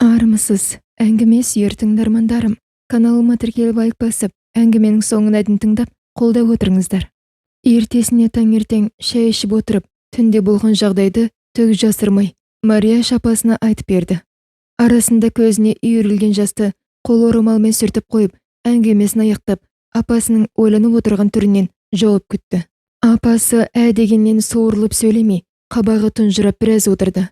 Армысыз, әңгіме сүйер тыңдармандарым. Каналыма тіркеліп лайк басып, әңгіменің соңына дейін тыңдап, қолдап отырыңыздар. Ертесіне таңертең шай ішіп отырып, түнде болған жағдайды түк жасырмай, Мария апасына айтып берді. Арасында көзіне үйірілген жасты қол орамалмен сүртіп қойып, әңгімесін аяқтап, апасының ойланып отырған түрінен жауап күтті. Апасы дегеннен суырылып сөйлемей, қабағы тұнжырап біраз отырды.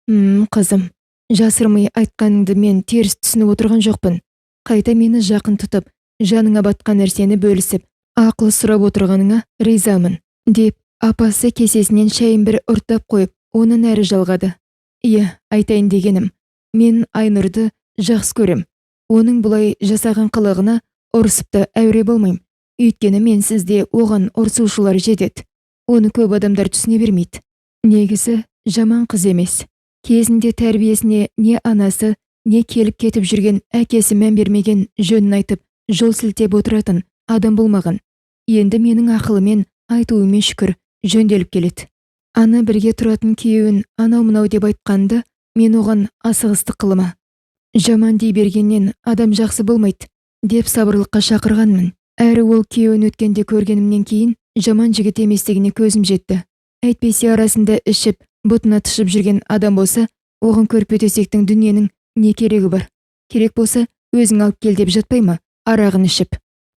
Қызым, жасырмай айтқаныңды мен теріс түсініп отырған жоқпын. Қайта мені жақын тұтып, жаныңа батқан нәрсені бөлісіп, ақыл сұрап отырғаныңа ризамын, деп апасы кесесінен шайын бір ұрттап қойып, оны әрі жалғады. Айтайын дегенім, мен Айнұрды жақсы көрем. Оның бұлай жасаған қылығына ұрсыпты әуре болмайм. Өйткені мен сізде оған ұрсушылар жетеді. Оны көп адамдар түсіне бермейді. Негізі жаман қыз емес. Кезінде тәрбиесіне не анасы, не келіп кетіп жүрген әкесі мән бермеген жөнін айтып, жол сілтеп отыратын адам болмаған. Енді менің ақылымен айтуымен шүкір жөнделіп келеді. Ана бірге тұратын күйеуін анау-мынау деп айтқанды мен оған асығыстық қылыма. Жаман дей бергеннен адам жақсы болмайды, деп сабырлыққа шақырғанмын. Әрі ол күйеуін өткенде көргенімнен кейін жаман жігіт еместігіне көзім жетті. Әйтпесе арасында ішіп, бұтына тышып жүрген адам болса, оған көрпе-төсектің дүниенің не керегі бар? Керек болса, өзің алып кел деп жатпай ма, арағын ішіп.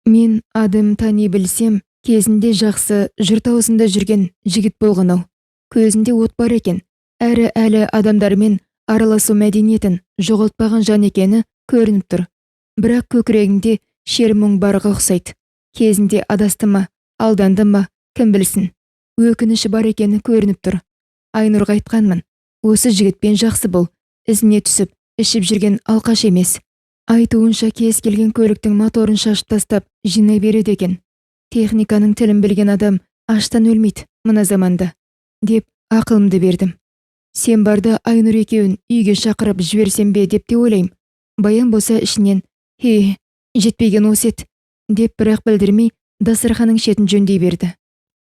Мен адам тани білсем, кезінде жақсы жұрт аузында жүрген жігіт болған-ау. Көзінде от бар екен, әрі әлі адамдармен араласу мәдениетін жоғалтпаған жан екені көрініп тұр. Бірақ көкірегінде шер мұң барға ұқсайды. Кезінде адасты ма, алданды ма, кім білсін. Өкініші бар екені көрініп тұр. Айнұрға айтқанмын, осы жігітпен жақсы бол, ізіне түсіп, ішіп жүрген алқаш емес. Айтуынша кез келген көліктің моторын шашып тастап, жинай береді екен. Техниканың тілін білген адам аштан өлмейді мына заманда, деп ақылымды бердім. Сен барда Айнұр екеуін үйге шақырып жіберсем бе деп те ойлайым. Баян болса ішінен, жетпеген осы еді, деп бірақ білдірмей дастарханның шетін жөндей берді.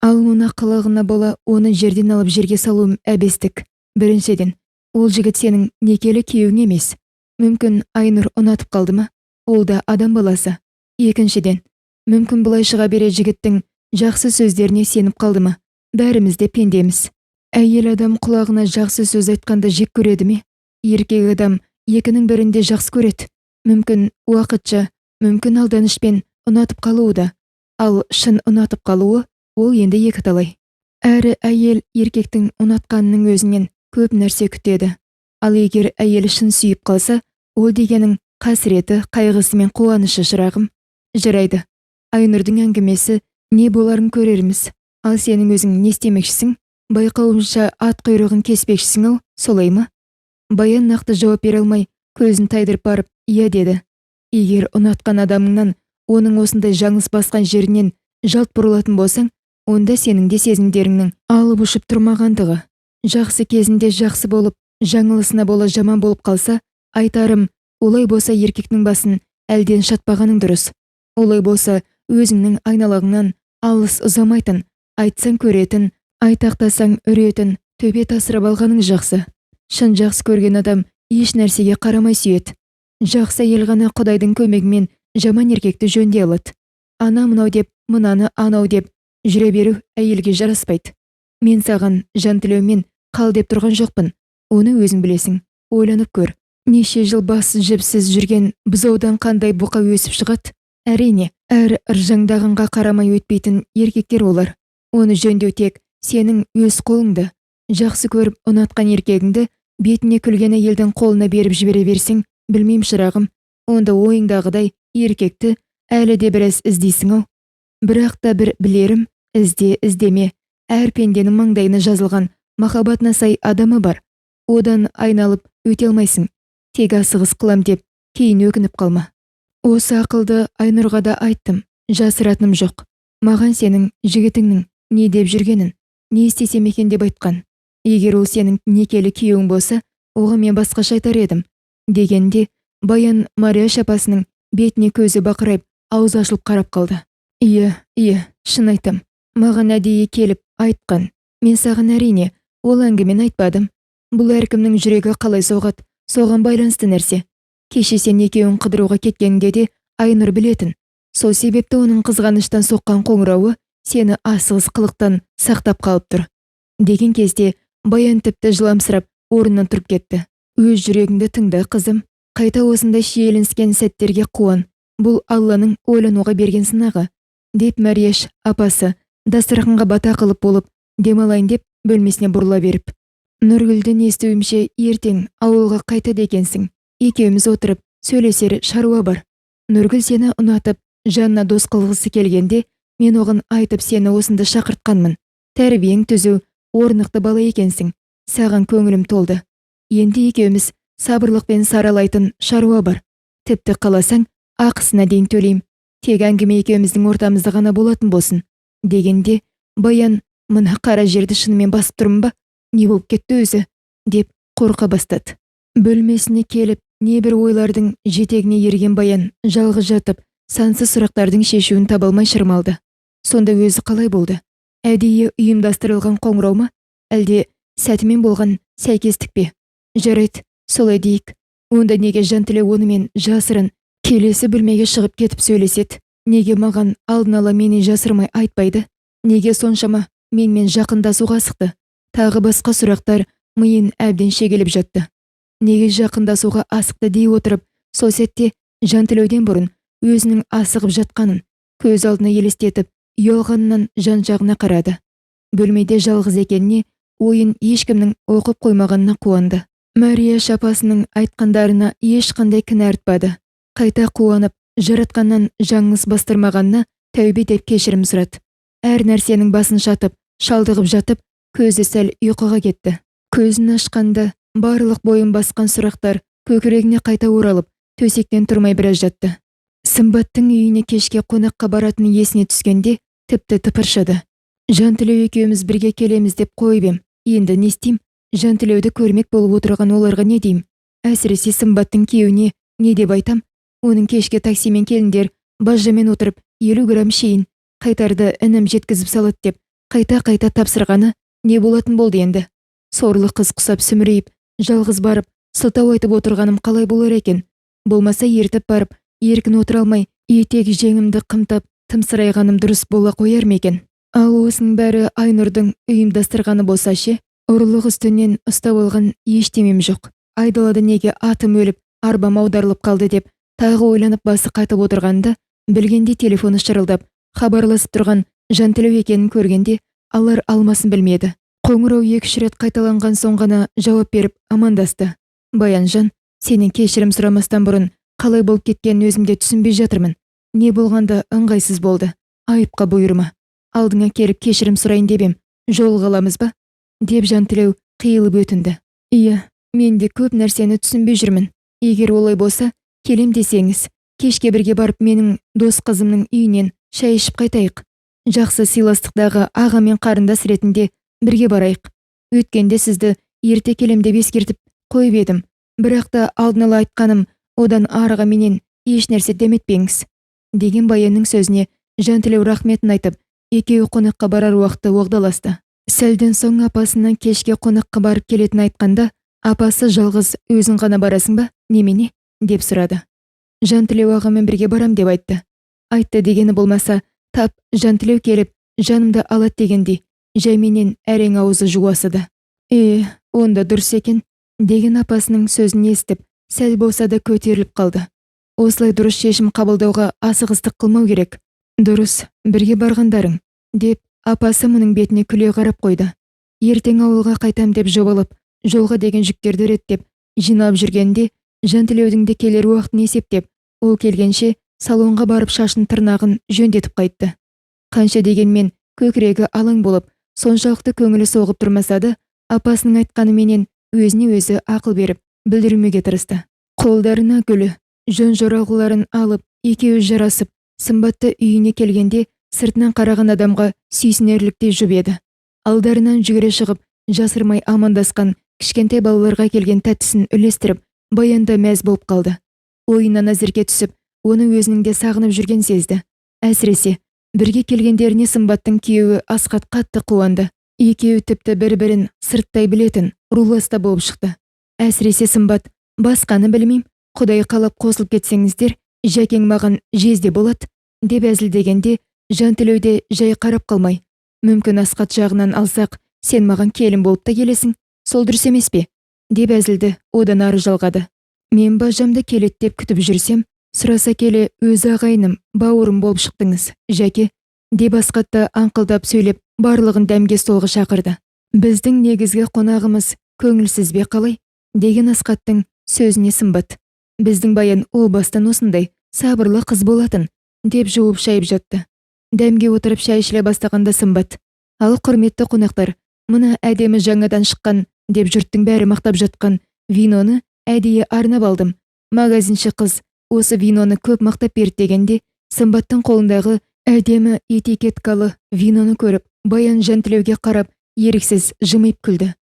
Ал мына қылығына бола оны жерден алып жерге салуым әбестік. Біріншіден, ол жігіт сенің некелі күйеуің емес. Мүмкін Айнұр ұнатып қалды ма? Ол да адам баласы. Екіншіден, мүмкін бұлай шыға бере жігіттің жақсы сөздеріне сеніп қалды ма? Бәріміз де пендеміз. Әйел адам құлағына жақсы сөз айтқанды жек көреді ме? Еркек адам екінің бірінде жақсы көреді. Мүмкін уақытша, мүмкін алданышпен ұнатып қалуы да. Ал шын ұнатып қалуы, ол енді екі талай. Әрі әйел еркектің ұнатқанының өзінен көп нәрсе күтеді. Ал егер әйел шын сүйіп қалса, ол дегенің қасіреті, қайғысы мен қуанышы шырағым. Жарайды. Айнұрдың әңгімесі не боларын көрерміз. Ал сенің өзің не істемекшісің? Байқауымша ат құйрығын кеспекшісің ау, солай ма? Баян нақты жауап бере алмай, көзін тайдырып барып, деді. Егер ұнатқан адамыңнан, оның осындай жаңылыс басқан жерінен жалт бұрылатын болсаң, онда сенің де сезімдеріңнің алып ұшып тұрмағандығы. Жақсы кезінде жақсы болып, жаңылысына бола жаман болып қалса, айтарым, олай болса еркектің басын әлден шатпағаның дұрыс. Олай болса өзіңнің айналағыңнан алыс ұзамайтын, айтсаң көретін, айтақтасаң үретін, төбе тасырап алғаның жақсы. Шын жақсы көрген адам еш нәрсеге қарамай сүйеді. Жақсы әйел ғана Құдайдың көмегімен жаман еркекті жөнде алады. Ана мынау деп, мынаны анау деп жүре беру әйелге жараспайды. Мен саған жан тілеумен қал деп тұрған жоқпын. Оны өзің білесің. Ойланып көр. Неше жыл бас жіпсіз жүрген бұзаудан қандай бұқа өсіп шығады? Әрине, әр ыржаңдағанға қарамай өтпейтін еркектер олар. Оны жөндеу тек сенің өз қолыңды. Жақсы көріп ұнатқан еркегіңді бетіне күлген әйелдің қолына беріп жібере берсең, білмейм шырағым, онда ойыңдағыдай еркекті әлі де біраз іздейсің ау. Бірақ та бір білерім, іздеме, әр пенденің маңдайына жазылған махаббатына сай адамы бар. Одан айналып өте алмайсың. Тек асығыс қылам деп, кейін өкініп қалма. Осы ақылды Айнұрға да айттым, жасыратыным жоқ. Маған сенің жігітіңнің не деп жүргенін, не істесем екен деп айтқан. Егер ол сенің некелі күйеуің болса, оған мен басқаша айтар едім. Дегенде, Баян Мария апасының бетіне көзі бақырайып, аузы ашылып қарап қалды. Шын айтам. Маған әдейі келіп айтқан. Мен саған әрине ол әңгімені айтпадым. Бұл әркімнің жүрегі қалай соғады, Соған байланысты нәрсе. Кеше сен екеуін қыдыруға кеткенде де Айнұр білетін. Сол себепті оның қызғаныштан соққан қоңырауы сені асығыс қылықтан сақтап қалып тұр. Деген кезде Баян тіпті жыламсырап орнынан тұрып кетті. Өз жүрегіңді тыңда, қызым. Қайта осындай шиеленіскен сәттерге қуан. Бұл Алланың ойлануға берген сынағы, деп Мәрияш апасы дастарханға бата қылып болып, демалайын деп бөлмесіне бұрыла беріп. Нұргүлді естуімше ертең ауылға қайтады екенсің. Екеуміз отырып сөйлесер шаруа бар. Нұргүл сені ұнатып, жанына дос қылғысы келгенде, мен оған айтып сені осында шақыртқанмын. Тәрбиең түзу, орнықты бала екенсің. Саған көңілім толды. Енді екеуміз сабырлықпен саралайтын шаруа бар. Тіпті қаласаң, ақысына дейін төлейм. Тек әңгіме екеуміздің ортамызда ғана болатын болсын. Дегенде, Баян, мына қара жерді шынымен басып тұрмын ба? Не болып кетті өзі? Деп қорқа бастады. Бөлмесіне келіп, небір ойлардың жетегіне ерген Баян жалғыз жатып, сансыз сұрақтардың шешуін таба алмай шырмалды. Сонда өзі қалай болды? Әдейі ұйымдастырылған қоңырау ма? Әлде сәтімен болған сәйкестік пе? Жарайды, солай дейік. Онда неге Жантілеу онымен жасырын келесі бөлмеге шығып кетіп сөйлеседі? Неге маған алдын ала мені жасырмай айтпайды? Неге соншама менімен жақындасуға асықты? Тағы басқа сұрақтар миын әбден шегеліп жатты. Неге жақындасуға асықты дей отырып, сол сәтте Жантілеуден бұрын өзінің асығып жатқанын көз алдына елестетіп, ұялғанынан жан-жағына қарады. Бөлмеде жалғыз екеніне, ойын ешкімнің оқып қоймағанына қуанды. Мәрияш апасының айтқандарына ешқандай кінә артпады. Қайта қуанып, жаратқаннан жаңылыс бастырмағанына тәубе деп кешірім сұрады. Әр нәрсенің басын шатып, шалдығып жатып, көзі сәл ұйқыға кетті. Көзін ашқанда барлық бойын басқан сұрақтар көкірегіне қайта оралып, төсектен тұрмай біраз жатты. Сымбаттың үйіне кешке қонаққа баратын есіне түскенде тіпті тыпыршыды. Жантілеу екеуміз бірге келеміз деп қойып ем. Енді не істейм? Жантілеуді көрмек болып отырған оларға не дейм? Әсіресе Сымбаттың күйеуіне не деп айтам? Оның кешке таксимен келіндер бажамен отырып 50 грамм шейін қайтарды інім жеткізіп салады деп қайта-қайта тапсырғаны не болатын болды енді? Сорлы қыз құсап сүмірейіп, жалғыз барып, сылтау айтып отырғаным қалай болар екен? Болмаса ертіп барып, еркін отыра алмай, етек жеңімді қымтап, тымсырайғаным дұрыс бола қояр ма екен? Ал осының бәрі Айнұрдың ұйымдастырғаны болса ше, ұрлық үстінен ұстап алған ештемем жоқ. Айдалада неге атым өліп, арбам аударылып қалды деп, тағы ойланып басы қатып отырғанда, білгенде телефоны шырылдап, хабарласып тұрған Жантілеу екенін көргенде, алар алмасын білмеді. Қоңырау 2-3 рет қайталанған соң ғана жауап беріп амандасты. Баянжан, сенің кешірім сұрамастан бұрын қалай болып кеткенін өзімде түсінбей жатырмын. Не болғанда ыңғайсыз болды. Айыпқа бұйырма. Алдыңа келіп кешірім сұрайын деп ем. Жолыға аламыз ба? Деп Жантілеу қиылып өтінді. Иә, мен де көп нәрсені түсінбей жүрмін. Егер олай болса, келем десеңіз, кешке бірге барып менің дос қызымның үйінен шай ішіп қайтайық. Жақсы сыйластықтағы аға мен қарындас ретінде бірге барайық. Өткенде сізді ерте келем деп ескертіп қойып едім. Бірақ та алдын ала айтқаным, одан арыға менен еш нәрсе деметпеңіз. Деген Баянның сөзіне Жантілеу рахметін айтып, екеуі қонаққа барар уақытты оғдаласты. Сәлден соң апасынан кешке қонаққа барып келетін айтқанда, апасы жалғыз өзің ғана барасың ба, немене? Деп сұрады. Жантілеу ағамен бірге барам деп айтты. Айтты дегені болмаса, тап Жантілеу келіп, жанымды алат дегендей, жайменен әрең аузы жуасыды. Онда дұрыс екен, деген апасының сөзін естіп, сәл болса да көтеріліп қалды. Осылай дұрыс шешім қабылдауға асығыстық қылмау керек. Дұрыс, бірге барғандарың, деп апасы мұның бетіне күле қарап қойды. Ертең ауылға қайтам деп жобалып, жолға деген жүктерді реттеп, жинап жүргенде, Жантілеудің де келер уақытын есептеп, ол келгенше салонға барып шашын тырнағын жөндетіп қайтты. Қанша дегенмен көкірегі алаң болып, соншалықты көңілі соғып тұрмаса да, апасының айтқаны менен өзіне өзі ақыл беріп, білдірмеге тырысты. Қолдарына гүлі, жөн жоралғыларын алып, екеуі жарасып, Сымбатты үйіне келгенде, сыртынан қараған адамға сүйсінерліктей жүбеді. Алдарынан жүгіре шығып, жасырмай амандасқан кішкентай балаларға келген тәттісін үлестіріп, Баянда мәз болып қалды. Ойынан әзірге түсіп, оны өзінің де сағынып жүрген сезді. Әсіресе, бірге келгендеріне Сымбаттың күйеуі Асқат қатты қуанды. Екеуі тіпті бір-бірін сырттай білетін, руласта болып шықты. Әсіресе Сымбат Басқаны білмейм, Құдай қалап қосылып кетсеңіздер, жәкең маған жезде болады, деп әзілдегенде Жантілеуде жай қарап қалмай: мүмкін Асқат жағынан алсақ, сен маған келін болып та келесің, сол дұрыс емес пе? Деп әзілді одан ары жалғады. Мен бажамды келет деп күтіп жүрсем, сұраса келе өзі ағайыным, бауырым болып шықтыңыз, жәке, деп Асқатты аңқылдап сөйлеп, барлығын дәмге столға шақырды. Біздің негізгі қонағымыз көңілсіз бе қалай? Деген Асқаттың сөзіне Сымбат: біздің Баян о бастан осындай сабырлы қыз болатын, деп жуып шайып жатты. Дәмге отырып шай ішіле бастағанда Сымбат: ал құрметті қонақтар, мына әдемі жаңадан шыққан, деп жұрттың бәрі мақтап жатқан виноны әдейі арнап алдым. Магазинші қыз осы виноны көп мақтап берді дегенде, Сымбаттың қолындағы әдемі этикеткалы виноны көріп, Баян Жантілеуге қарап еріксіз жымиып күлді.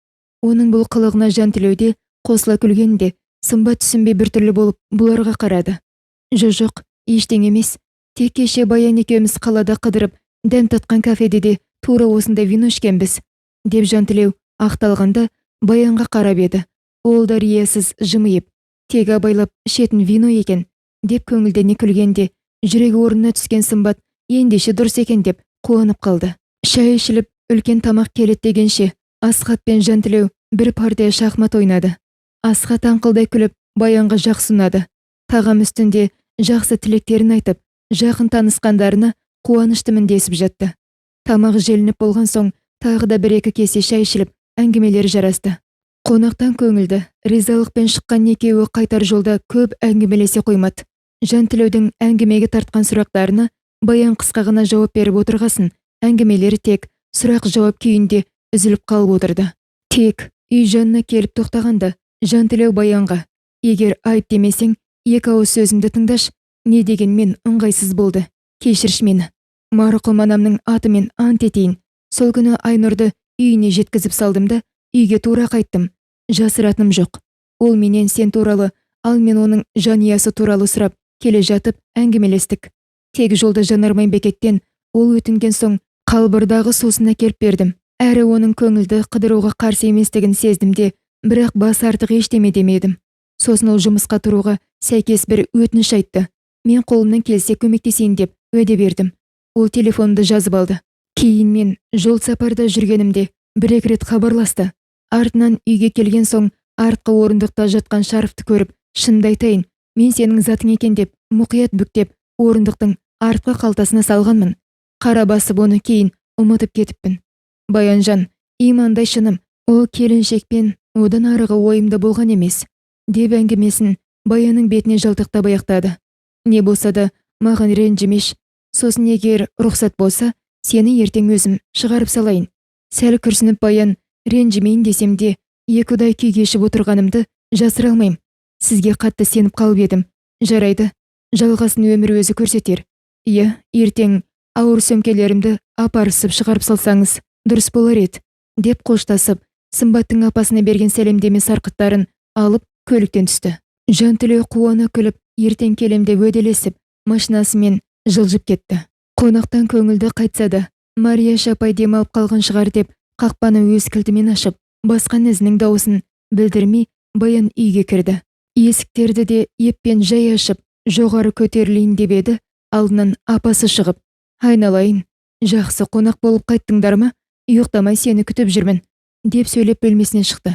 Оның бұл қылығына Жантілеуде қосыла күлгенде Сымбат түсінбей біртүрлі болып бұларға қарады. Жоқ, ештеңе емес. Тек кеше Баян екеуміз қалада қыдырып, дәм татқан кафеде де тура осындай вино ішкенбіз, деп Жантілеу ақталғанда Баянға қарап еді. Ол да риясыз жымиып, тек абайлап ішетін вино екен, деп көңілдене күлгенде, жүрегі орнына түскен Сымбат ендеше дұрыс екен деп қуанып қалды. Шай ішіліп, үлкен тамақ келет дегенше, Асқат пен Жантілеу бір партия шахмат ойнады. Асқат аңқылдай күліп, Баянға жақсы ұнады. Тағам үстінде жақсы тілектерін айтып, жақын танысқандарына қуаныштымын десіп жатты. Тамақ желініп болған соң, тағы да бір-екі кесе шай ішіліп, әңгімелері жарасты. Қонақтан көңілді, ризалықпен шыққан екеуі қайтар жолда көп әңгімелесе қоймады. Жантілеудің әңгімеге тартқан сұрақтарына Баян қысқа ғана жауап беріп отырғасын, әңгімелері тек сұрақ-жауап күйінде үзіліп қалып отырды. Тек үй жанына келіп тоқтағанда Жантілеу Баянға: егер айып демесең, екі ауыз сөзімді тыңдаш, не деген мен ыңғайсыз болды, кешірш мені. Марқұм анамның атымен ант етейін, сол күні Айнұрды үйіне жеткізіп салдым да үйге тура қайттым. Жасыратыным жоқ. Ол менен сен туралы, ал мен оның жанұясы туралы сұрап келе жатып әңгімелестік. Тек жолда Жанармай бекеттен ол өтінген соң қалбырдағы сусын әкеліп бердім. Әрі оның көңілді қыдыруға қарсы еместігін сездім де, бірақ бас артық ештеме демедім. Сосын ол жұмысқа тұруға сәйкес бір өтініш айтты. Мен қолымнан келсе көмектесейін деп уәде бердім. Ол телефонды жазып алды. Кейін мен жол сапарда жүргенімде бір-екі рет хабарласты. Артынан үйге келген соң артқы орындықта жатқан шарфты көріп, шынымды айтайын, мен сенің затың екен деп мұқият бүктеп, орындықтың артқы қалтасына салғанмын. Қара басып оны кейін ұмытып кетіппін. Баянжан, имандай шыным, ол келіншекпен одан арығы ойымда болған емес, деп әңгімесін Баянның бетіне жалтақтап аяқтады. Не болса да маған ренжімеш. Сосын егер рұқсат болса, сені ертең өзім шығарып салайын. Сәл күрсініп Баян: ренжімейін десем де, екіұдай күй кешіп отырғанымды жасыра алмайым. Сізге қатты сеніп қалып едім. Жарайды, жалғасын өмір өзі көрсетер. Иә, ертең ауыр сөмкелерімді апарысып шығарып салсаңыз дұрыс болар еді, деп қоштасып, Сымбаттың апасына берген сәлемдеме сарқыттарын алып көліктен түсті. Жантілеу қуана күліп, ертең келем деп уәделесіп, машинасымен жылжып кетті. Қонақтан көңілді қайтса да, Мария апай демалып қалған шығар деп, қақпаны өз кілтімен ашып, басқан ізінің дауысын білдірмей, Баян үйге кірді. Есіктерді де еппен жай ашып, жоғары көтерілейін деп еді, алдынан апасы шығып: айналайын, жақсы қонақ болып қайттыңдар ма? Ұйықтамай сені күтіп жүрмін, деп сөйлеп бөлмесінен шықты.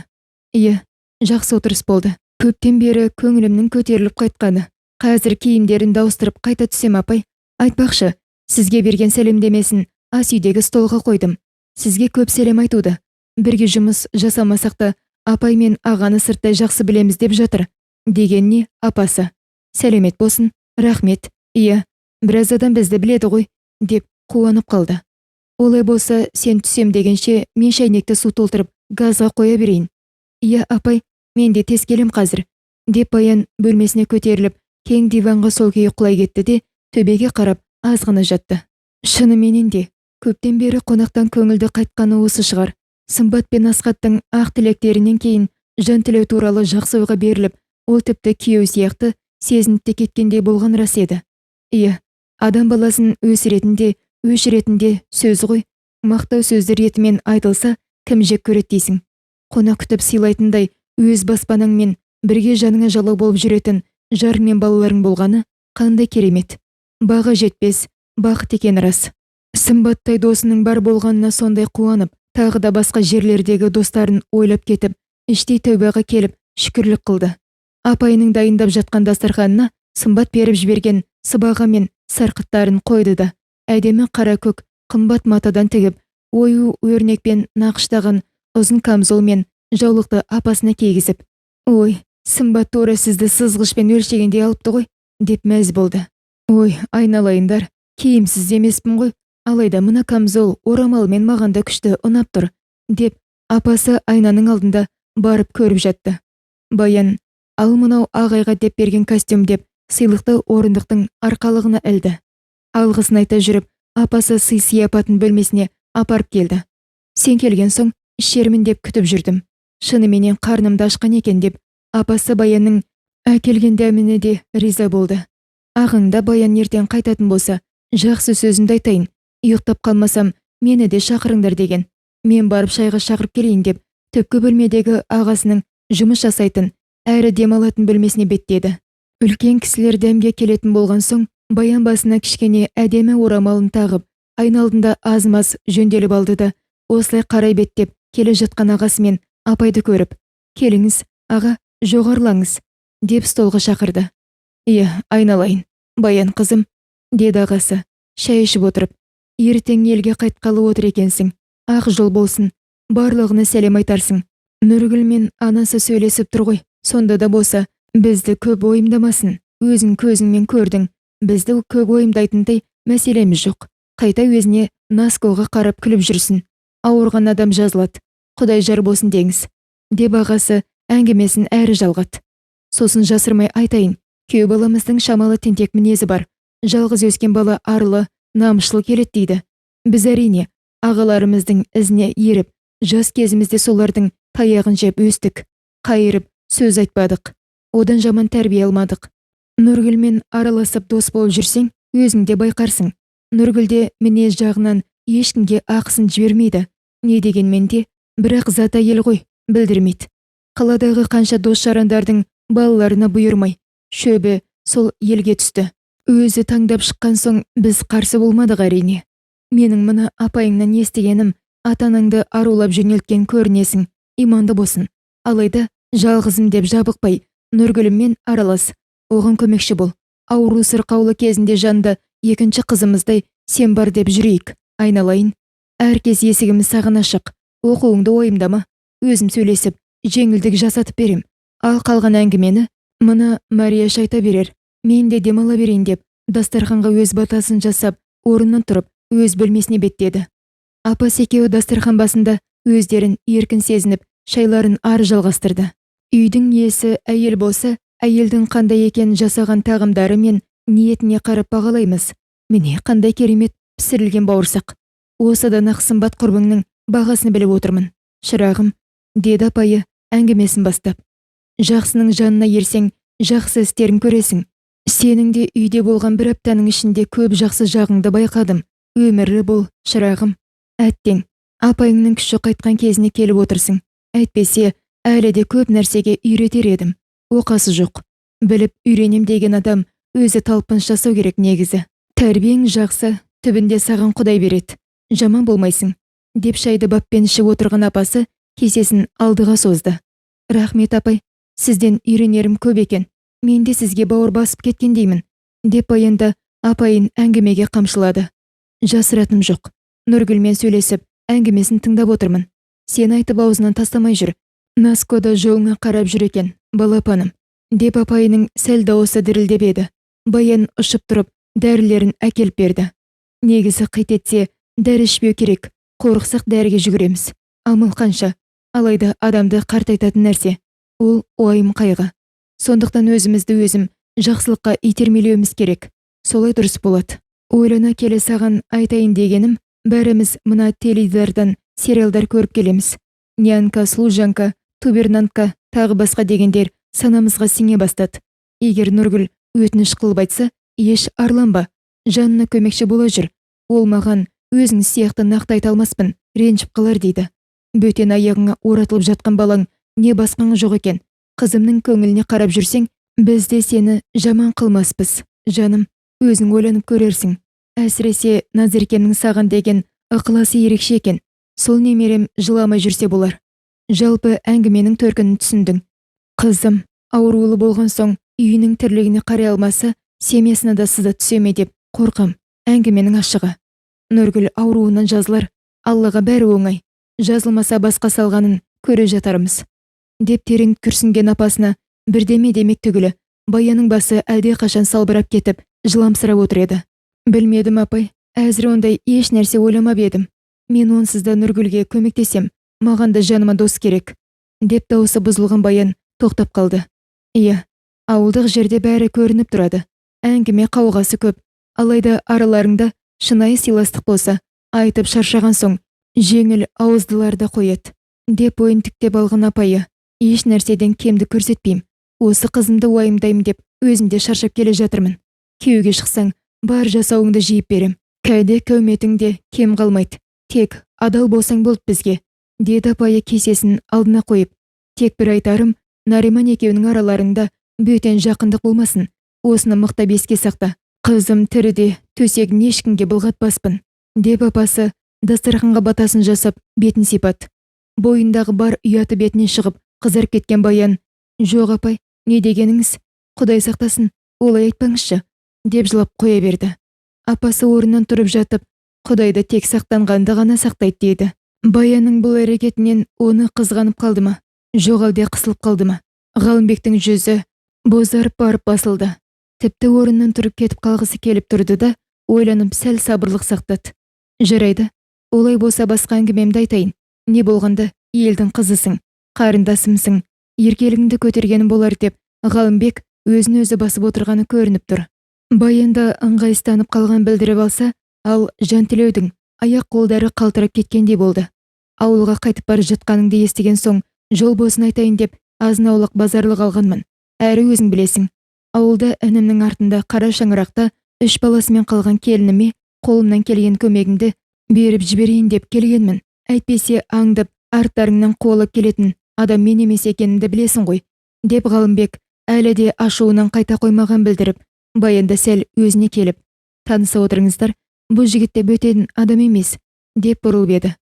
Иә, жақсы отырыс болды. Көптен бері көңілімнің көтеріліп қайтқаны. Қазір киімдерін дауыстырып қайта түсем апай. Айтпақшы, сізге берген сәлемдемесін ас үйдегі столға қойдым. Сізге көп сәлем айтуды. Бірге жұмыс жасамасақ та, апай мен ағаны сырттай жақсы білеміз деп жатыр. Дегенне апасы: сәлемет болсын, рахмет. Иә, біраз адам бізді біледі ғой, деп қуанып қалды. Олай болса, сен түсем дегенше мен шайнекті су толтырып газға қоя берейін. Иә апай, мен де тез келем қазір, деп Баян бөлмесіне көтеріліп, кең диванға сол күйі құлай кетті де, төбеге қарап азғана жатты. Шыныменен де, көптен бері қонақтан көңілді қайтқаны осы шығар. Сымбат пен Асқаттың ақ тілектерінен кейін Жантілеу туралы жақсы ойға беріліп, ол тіпті күйеу сияқты сезініп те кеткендей болған рас еді. Иә, адам баласын өсіретінде, өшіретінде сөз ғой. Мақтау сөзді ретімен айтылса, кім жек көреді дейсің? Қонақ күтіп сыйлайтындай өз баспанаңмен бірге жаныңа жалау болып жүретін жарың мен балаларың болғаны қандай керемет. Баға жетпес бақыт екені рас. Сымбаттай досының бар болғанына сондай қуанып, тағы да басқа жерлердегі достарын ойлап кетіп, іштей тәубаға келіп, шүкірлік қылды. Апайының дайындап жатқан дастарханына Сымбат беріп жіберген сыбаға мен сарқыттарын қойды да, әдемі қара көк қымбат матадан тігіп, ою өрнекпен нақыштаған ұзын камзол мен жаулықты апасына кигізіп, «Ой, Сымбат тура сізді сызғышпен өлшегендей алыпты ғой», деп мәз болды. «Ой, айналайындар, киімсіз емеспін ғой, алайда мына камзол орамалмен маған да күшті ұнап тұр», деп апасы айнаның алдында барып көріп жатты. Баян, «Ал мынау ағайға деп берген костюм», деп сыйлықты орындықтың арқалығына ілді. Алғысын айта жүріп, апасы сый-сияпатын бөлмесіне апарып келді. «Сен келген соң ішермін деп күтіп жүрдім. Шыныменен қарнымды ашқан екен», деп апасы Баянның әкелген дәміне де риза болды. «Ағаңда Баян ертең қайтатын болса, жақсы сөзімді айтайын. Ұйықтап қалмасам, мені де шақырыңдар» деген. Мен барып шайға шақырып келейін деп, түпкі бөлмедегі ағасының жұмыс жасайтын, әрі демалатын бөлмесіне беттеді. Үлкен кісілер дәмге келетін болған соң, Баян басына кішкене әдемі орамалын тағып, айналдында аз-маз жөнделіп алды да, осылай қарай беттеп келе жатқан ағасы мен апайды көріп, «Келіңіз, аға, жоғарылаңыз», деп столға шақырды. «Иә, айналайын, Баян қызым», деді ағасы, шай ішіп отырып. «Ертең елге қайтқалы отыр екенсің. Ақ жол болсын, барлығына сәлем айтарсың. Нұргүл мен анасы сөйлесіп тұр ғой, сонда да болса, бізді көп ойымдамасын. Өзің көзіңмен көрдің, бізді көп ойымдайтындай мәселеміз жоқ. Қайта өзіне Наскоға қарап күліп жүрсін. Ауырған адам жазылады. Құдай жар болсын деңіз», деп ағасы әңгімесін әрі жалғат. «Сосын жасырмай айтайын, күйеу баламыздың шамалы тентек мінезі бар. Жалғыз өскен бала арлы, намысшыл келеді» дейді. Біз әрине ағаларымыздың ізіне еріп, жас кезімізде солардың таяғын жеп өстік. Қайырып сөз айтпадық. Одан жаман тәрбие алмадық. Нұргүлмен араласып дос болып жүрсең, өзің де байқарсың. Нұргүлде мінез жағынан ешкімге ақысын жібермейді. Не дегенмен де, бірақ зат әйел ғой, білдірмейді. Қаладағы қанша дос жарандардың балаларына бұйырмай, шөбі сол елге түсті. Өзі таңдап шыққан соң біз қарсы болмадық әрине. Менің мына апайыңнан естігенім, атанаңды арулап жөнелткен көрінесің, иманды болсын. Алайда жалғызым деп жабықпай, Нұргүліммен аралас, оған көмекші бол. Ауру сырқаулы кезінде жанды екінші қызымыздай сен бар деп жүрейік. Айналайын, әркез есігіміз саған ашық. Оқуыңды ойымдама, өзім сөйлесіп, жеңілдік жасатып берем. Ал қалған әңгімені мына Мария шайта берер. Мен де демала берейін деп, дастарханға өз батасын жасап, орнынан тұрып, өз бөлмесіне беттеді. Апас екеуі дастархан басында өздерін еркін сезініп, шайларын ары жалғастырды. Үйдің иесі әйел болса, әйелдің қандай екен жасаған тағамдары мен ниетіне қарап бағалаймыз. Міне қандай керемет пісірілген бауырсақ. Осыдан ақ Сымбат құрбыңның бағасын біліп отырмын. Шырағым, деді апайы әңгімесін бастап. Жақсының жанына ерсең, жақсы істерін көресің. Сенің де үйде болған бір аптаның ішінде көп жақсы жағыңды байқадым. Өмірлі бол, шырағым. Әттең, апайыңның күші қайтқан кезіне келіп отырсың. Әйтпесе, әлі де көп нәрсеге үйретер едім. Оқасы жоқ. Біліп үйренем деген адам өзі талпыныс жасау керек негізі. Тәрбиең жақсы, түбінде саған Құдай береді. Жаман болмайсың, деп шайды баппен ішіп отырған апасы кесесін алдыға созды. Рахмет апай, сізден үйренерім көп екен. Мен де сізге бауыр басып кеткендеймін, деп Баянда апайын әңгімеге қамшылады. Жасыратым жоқ. Нұргүлмен сөйлесіп, әңгімесін тыңдап отырмын. Сен айтып аузынан тастамай жүр. Наскода жолыңа қарап жүр екен, балапаным, деп апайының сәл дауысы дірілдеп еді. Баян ұшып тұрып, дәрілерін әкеліп берді. Негізі қайтетсе, дәрі ішпеу керек. Қорықсақ дәріге жүгіреміз. Амал қанша. Алайда адамды қартайтатын нәрсе. Ол уайым қайғы. Сондықтан өзімізді өзім жақсылыққа итермелеуіміз керек. Солай дұрыс болады. Ойлана келе саған айтайын дегенім, бәріміз мына теледидардан сериалдар көріп келеміз. Нянка, служанка, тубернантка, тағы басқа дегендер санамызға сіңе бастады. Егер Нұргүл өтініш қылып айтса, еш арланба. Жанына көмекші бола жүр. Ол маған өзің сияқты нақты айта алмаспын, ренжіп қалар дейді. Бөтен аяғыңа оратылып жатқан балаң не басқаң жоқ екен. Қызымның көңіліне қарап жүрсең, біз де сені жаман қылмаспыз. Жаным, өзің ойланып көрерсің. Әсіресе Назеркемнің саған деген ықыласы ерекше екен. Сол немерем жыламай жүрсе болар. Жалпы әңгіменің төркінін түсіндің. Қызым, аурулы болған соң үйінің тірлігіне қарай алмаса, семьясына да сызат түсе ме деп қорқам. Әңгіменің ашығы. Нұргүл ауруынан жазылар. Аллаға бәрі оңай. Жазылмаса басқа салғанын көре жатармыз. Деп терең күрсінген апасына бірдеме демек түгілі. Баяның басы әлде қашан салбырап кетіп, жыламсырап отыр еді. Білмедім, апай. Әзір ондай еш нәрсе ойламап едім. Мен онсыз да Нұргүлге көмектесем, маған да жаныма дос керек. Деп дауысы бұзылған Баян тоқтап қалды. Иә, ауылдық жерде бәрі көрініп тұрады. Әңгіме қауғасы көп. Алайда араларыңда шынайы сыйластық болса, айтып шаршаған соң, жеңіл ауыздыларды қояды. Деп ойын тіктеп алған апайы. Еш нәрседен кемді көрсетпейм. Осы қызымды уайымдаймын деп өзімде шаршап келе жатырмын. Күйеуге шықсаң, бар жасауыңды жиып берем. Кәде көметіңде кем қалмайды. Тек адал болсаң болды бізге. Деді апайы кесесін алдына қойып. Тек бір айтарым, Нариман екеуінің араларында бөтен жақындық болмасын. Осыны мықтап еске сақта. Қызым тіріде төсегін ешкімге былғатпаспын. Деп апасы дастарханға батасын жасап бетін сипат. Бойындағы бар ұяты бетіне шығып қызарып кеткен Баян: "Жоқ апай, не дегеніңіз? Құдай сақтасын, олай айтпаңызшы", деп жылап қоя берді. Апасы орнынан тұрып жатып, "Құдайды тек сақтанғанды ғана сақтайды" дейді. Баянның бұл әрекетінен оны қызғанып қалды ма? Жоқ әлде қысылып қалды ма? Ғалымбектің жүзі бозарып барып басылды. Тіпті орнынан тұрып кетіп қалғысы келіп тұрды да, ойланып сәл сабырлық сақтады. Жарайды, олай болса басқа әңгімемді айтайын. Не болғанда, елдің қызысың, қарындасымсың, еркелігіңді көтергенім болар деп Ғалымбек өзін өзі басып отырғаны көрініп тұр. Баянда ыңғайсызданып қалған білдіріп алса, ал Жантілеудің аяқ-қолдары қалтырап кеткендей болды. Ауылға қайтып бара жатқаныңды естіген соң, жол болсын айтайын деп азын-аулақ базарлық алғанмын. Әрі өзің білесің, ауылда інімнің артында қара шаңырақта 3 баласымен қалған келініме қолымнан келген көмегімді беріп жіберейін деп келгенмін. Әйтпесе аңдып арттарыңнан қуалап келетін адам мен емес екенімді білесің ғой, деп Ғалымбек әлі де ашуынан қайта қоймаған білдіріп, Баянда сәл өзіне келіп: "Таныса отырыңыздар, бұл жігіт те бөтен адам емес", деп бұрылып еді.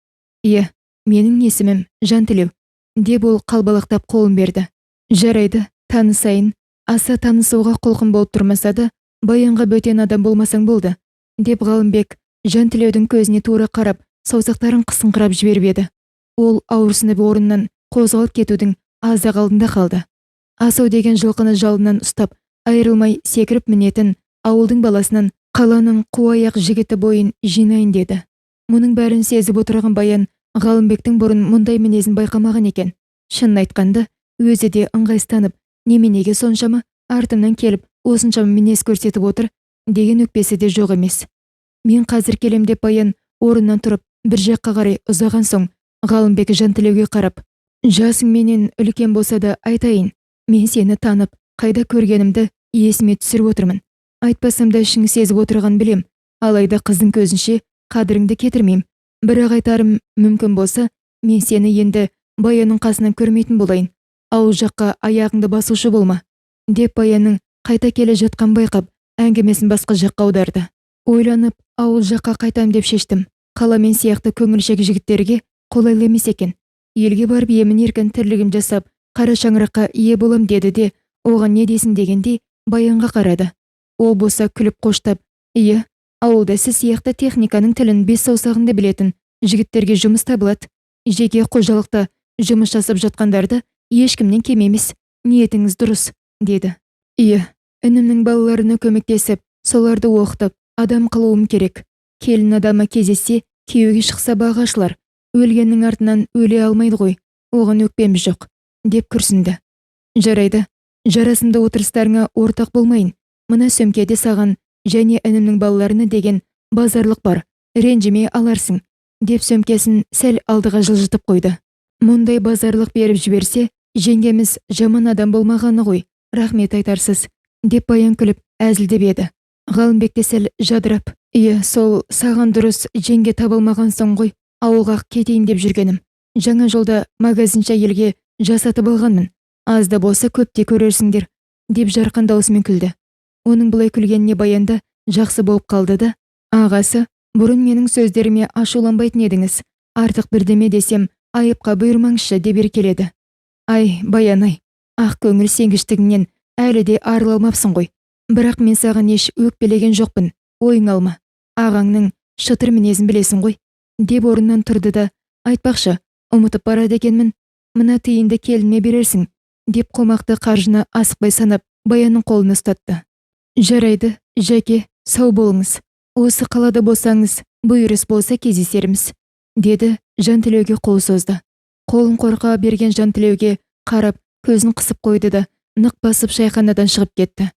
"Иә, менің есімім Жантілеу", деп ол қалбалақтап қолын берді. "Жарайды, танысайын. Аса танысуға құлқым болып тұрмаса да, Баянға бөтен адам болмасаң болды", деп Ғалымбек Жантілеудің көзіне тура қарап, саусақтарын қысыңқырап жіберіп еді. Ол ауырсынып орнынан қозғалып кетудің аз-ақ алдында қалды. Асау деген жылқыны жалынан ұстап, айырылмай секіріп мінетін ауылдың баласынан қаланың қуаяқ жігіті бойын жинайын деді. Мұның бәрін сезіп отырған Баян Ғалымбектің бұрын мұндай мінезін байқамаған екен. Шынын айтқанда, өзі де ыңғайсызданып, неменеге соншама артымнан келіп осыншама мінез көрсетіп отыр деген өкпесі де жоқ емес. "Мен қазір келем", деп Баян орнынан тұрып бір жаққа қарай ұзаған соң, Ғалымбек Жантілеуге қарап: "Жасың менен үлкен болса да айтайын, мен сені танып, қайда көргенімді есіме түсіріп отырмын. Айтпасам да ішің сезіп отырған білем, алайда қыздың көзінше қадіріңді кетірмейм. Бірақ айтарым, мүмкін болса, мен сені енді Баянның қасынан көрмейтін болайын. Ауыл жаққа аяғыңды басушы болма", деп Баянның қайта келе жатқан байқап, әңгімесін басқа жаққа аударды. Ойланып, ауыл жаққа қайтам деп шештім. Қаламен сияқты көңілшек жігіттерге қолайлы емес екен. Елге барып емін-еркін тірлігім жасап, қара шаңыраққа ие болам деді де, оған не десін дегендей Баянға қарады. Ол болса күліп қоштап: "Иә, ауылда сіз сияқты техниканың тілін бес саусағында білетін жігіттерге жұмыс табылады. Жеке қожалықта жұмыс жасап жатқандарды ешкімнен кем емес. Ниетіңіз дұрыс", деді. "Иә, інімнің балаларына көмектесіп, соларды оқытып, адам қылуым керек. Келін адамы кездессе, күйеуге шықса бағы ашылар. Өлгеннің артынан өле алмайды ғой, оған өкпем жоқ", деп күрсінді. "Жарайды, жарасымды отырыстарыңа ортақ болмайын. Мына сөмкеде саған және інімнің балаларына деген базарлық бар, ренжіме аларсың", деп сөмкесін сәл алдыға жылжытып қойды. "Мұндай базарлық беріп жіберсе, жеңгеміз жаман адам болмағаны ғой, рахмет айтарсыз", деп Баян күліп әзілдеп еді. Ғалымбек те сәл жадырап: "Иә, сол саған дұрыс жеңге табылмаған соң ғой, ауылға кетейін деп жүргенім. Жаңа жолда магазинші әйелге жасатып алғанмын. аз да болса көп те көрерсіңдер, деп жарқын даусымен күлді. Оның бұлай күлгеніне Баянда жақсы болып қалды да: ағасы, бұрын менің сөздеріме ашуланбайтын едіңіз, артық бірдеме десем айыпқа бұйырмаңызшы деп еркеледі. Ай, Баян-ай, ақ көңіл сенгіштігіңнен әлі де арыла алмапсың ғой. Бірақ мен саған еш өкпелеген жоқпын, ойың алма. Ағаңның шытыр мінезін білесің ғой, деп орнынан тұрды да: айтпақшы, ұмытып барады екенмін, мына тиынды келініме берерсің, деп қомақты қаржыны асықпай санап Баянның қолын ұстатты. Жарайды, Жәке, сау болыңыз. Осы қалада болсаңыз, бұйырыс болса кездесерміз, деді Жантілеуге қол созды. Қолын қорқа берген Жантілеуге қарап көзін қысып қойды да нық басып шайханадан шығып кетті.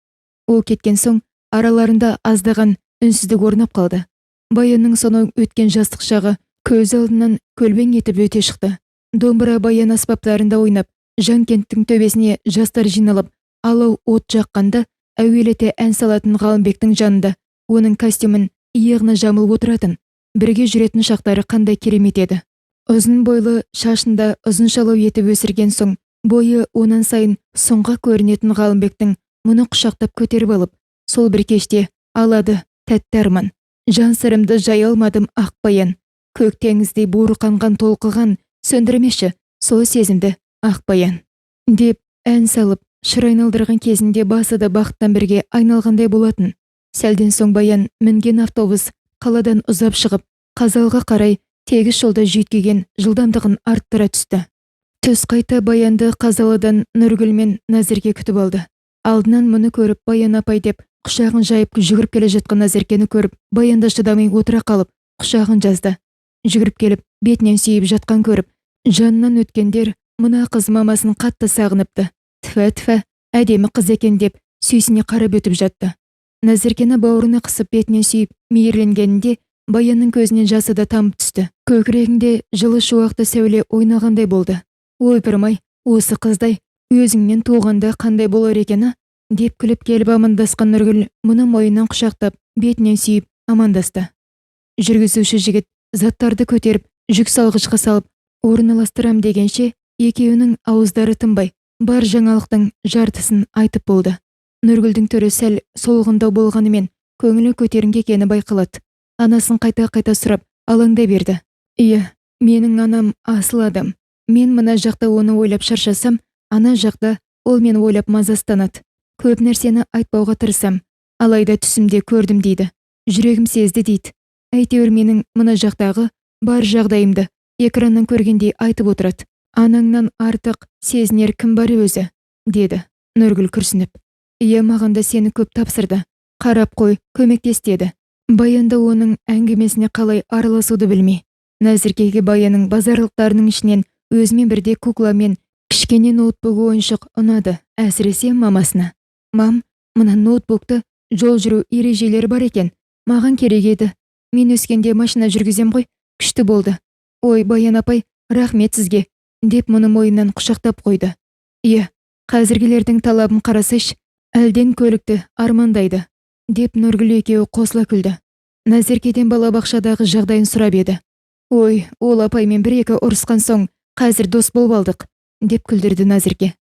Ол кеткен соң араларында аздаған үнсіздік орнап қалды. Баянның сонау өткен жастық шағы көз алдынан көлбең етіп өте шықты. Домбыра баян аспаптарында ойнап, Жанкенттің төбесіне жастар жиналып, алау от жаққанда әуелете ән салатын Ғалымбектің жанында оның костюмін иығына жамылып отыратын, бірге жүретін шақтары қандай керемет еді. Ұзын бойлы, шашында ұзыншалау етіп өсірген соң, бойы онан сайын соңға көрінетін Ғалымбектің мұны құшақтап көтеріп алып, сол бір кеште алады тәтті арман, жан сырымды жай алмадым ақ баян, көк теңіздей буырқанған толқыған, сөндірмеші сол сезімді ақ баян, деп ән салып шыр айналдырған кезінде басы да бақыттан бірге айналғандай болатын. Сәлден соң Баян мінген автобус қаладан ұзап шығып, Қазалға қарай тегіс жолда жүйткіген жылдамдығын арттыра түсті. Түс қайта Баянды Қазалыдан Нұргүл мен Назерке күтіп алды. Алдынан мұны көріп Баян апай деп құшағын жайып жүгіріп келе жатқан Назеркені көріп, Баянда шыдамай отыра қалып, құшағын жазды. Жүгіріп келіп, бетінен сүйіп жатқан көріп, жанынан өткендер мына қыз мамасын қатты сағыныпты. Тфә, әдемі қыз екен деп сүйсіне қарап өтіп жатты. Назеркені бауырына қысып бетінен сүйіп мейірленгенінде Баянның көзінен жасы да тамып түсті. Көкірегінде жылы шуақты сәуле ойнағандай болды. Ойпырмай, осы қыздай өзіңнен туғанда қандай болар екені, деп күліп келіп амандасқан Нұргүл мұны мойнынан құшақтап, бетінен сүйіп амандасты. Жүргізуші жігіт заттарды көтеріп, жүк салғышқа салып, орналастырам дегенше, екеуінің ауыздары тынбай, бар жаңалықтың жартысын айтып болды. Нұргүлдің түрі сәл солғындау болғанымен, көңілі көтеріңкі екені байқалады. Анасын қайта-қайта сұрап, алаңдай берді. Иә, менің анам асыл адам. Мен мына жақта оны ойлап шаршасам, ана жақта ол мені ойлап мазастанады. Көп нәрсені айтпауға тырысам, алайда түсімде көрдім дейді. Жүрегім сезді дейді. Әйтеуір менің мына жақтағы бар жағдайымды экраннан көргендей айтып отырады. Анаңнан артық сезінер кім бар өзі, деді Нұргүл күрсініп. Иә, маған да сені көп тапсырды. Қарап қой, көмектес деді. Баянда оның әңгімесіне қалай араласуды білмей. Назеркеге Баянның базарлықтарының ішінен өзімен бірде кукла мен кішкене ноутбук ойыншық ұнады, әсіресе мамасына. Мам, мына ноутбукты жол жүру ережелері бар екен, маған керек еді. Мен өскенде машина жүргізем ғой, күшті болды. Ой, Баян апай, рахмет сізге, деп мұны мойнынан құшақтап қойды. Иә, қазіргілердің талабын қарасайш, әлден көлікті армандайды, деп Нұргүл екеуі қосыла күлді. Назеркеден балабақшадағы жағдайын сұрап еді. Ой, ол апаймен бір-екі ұрысқан соң, қазір дос болып алдық, деп күлдірді Назерке.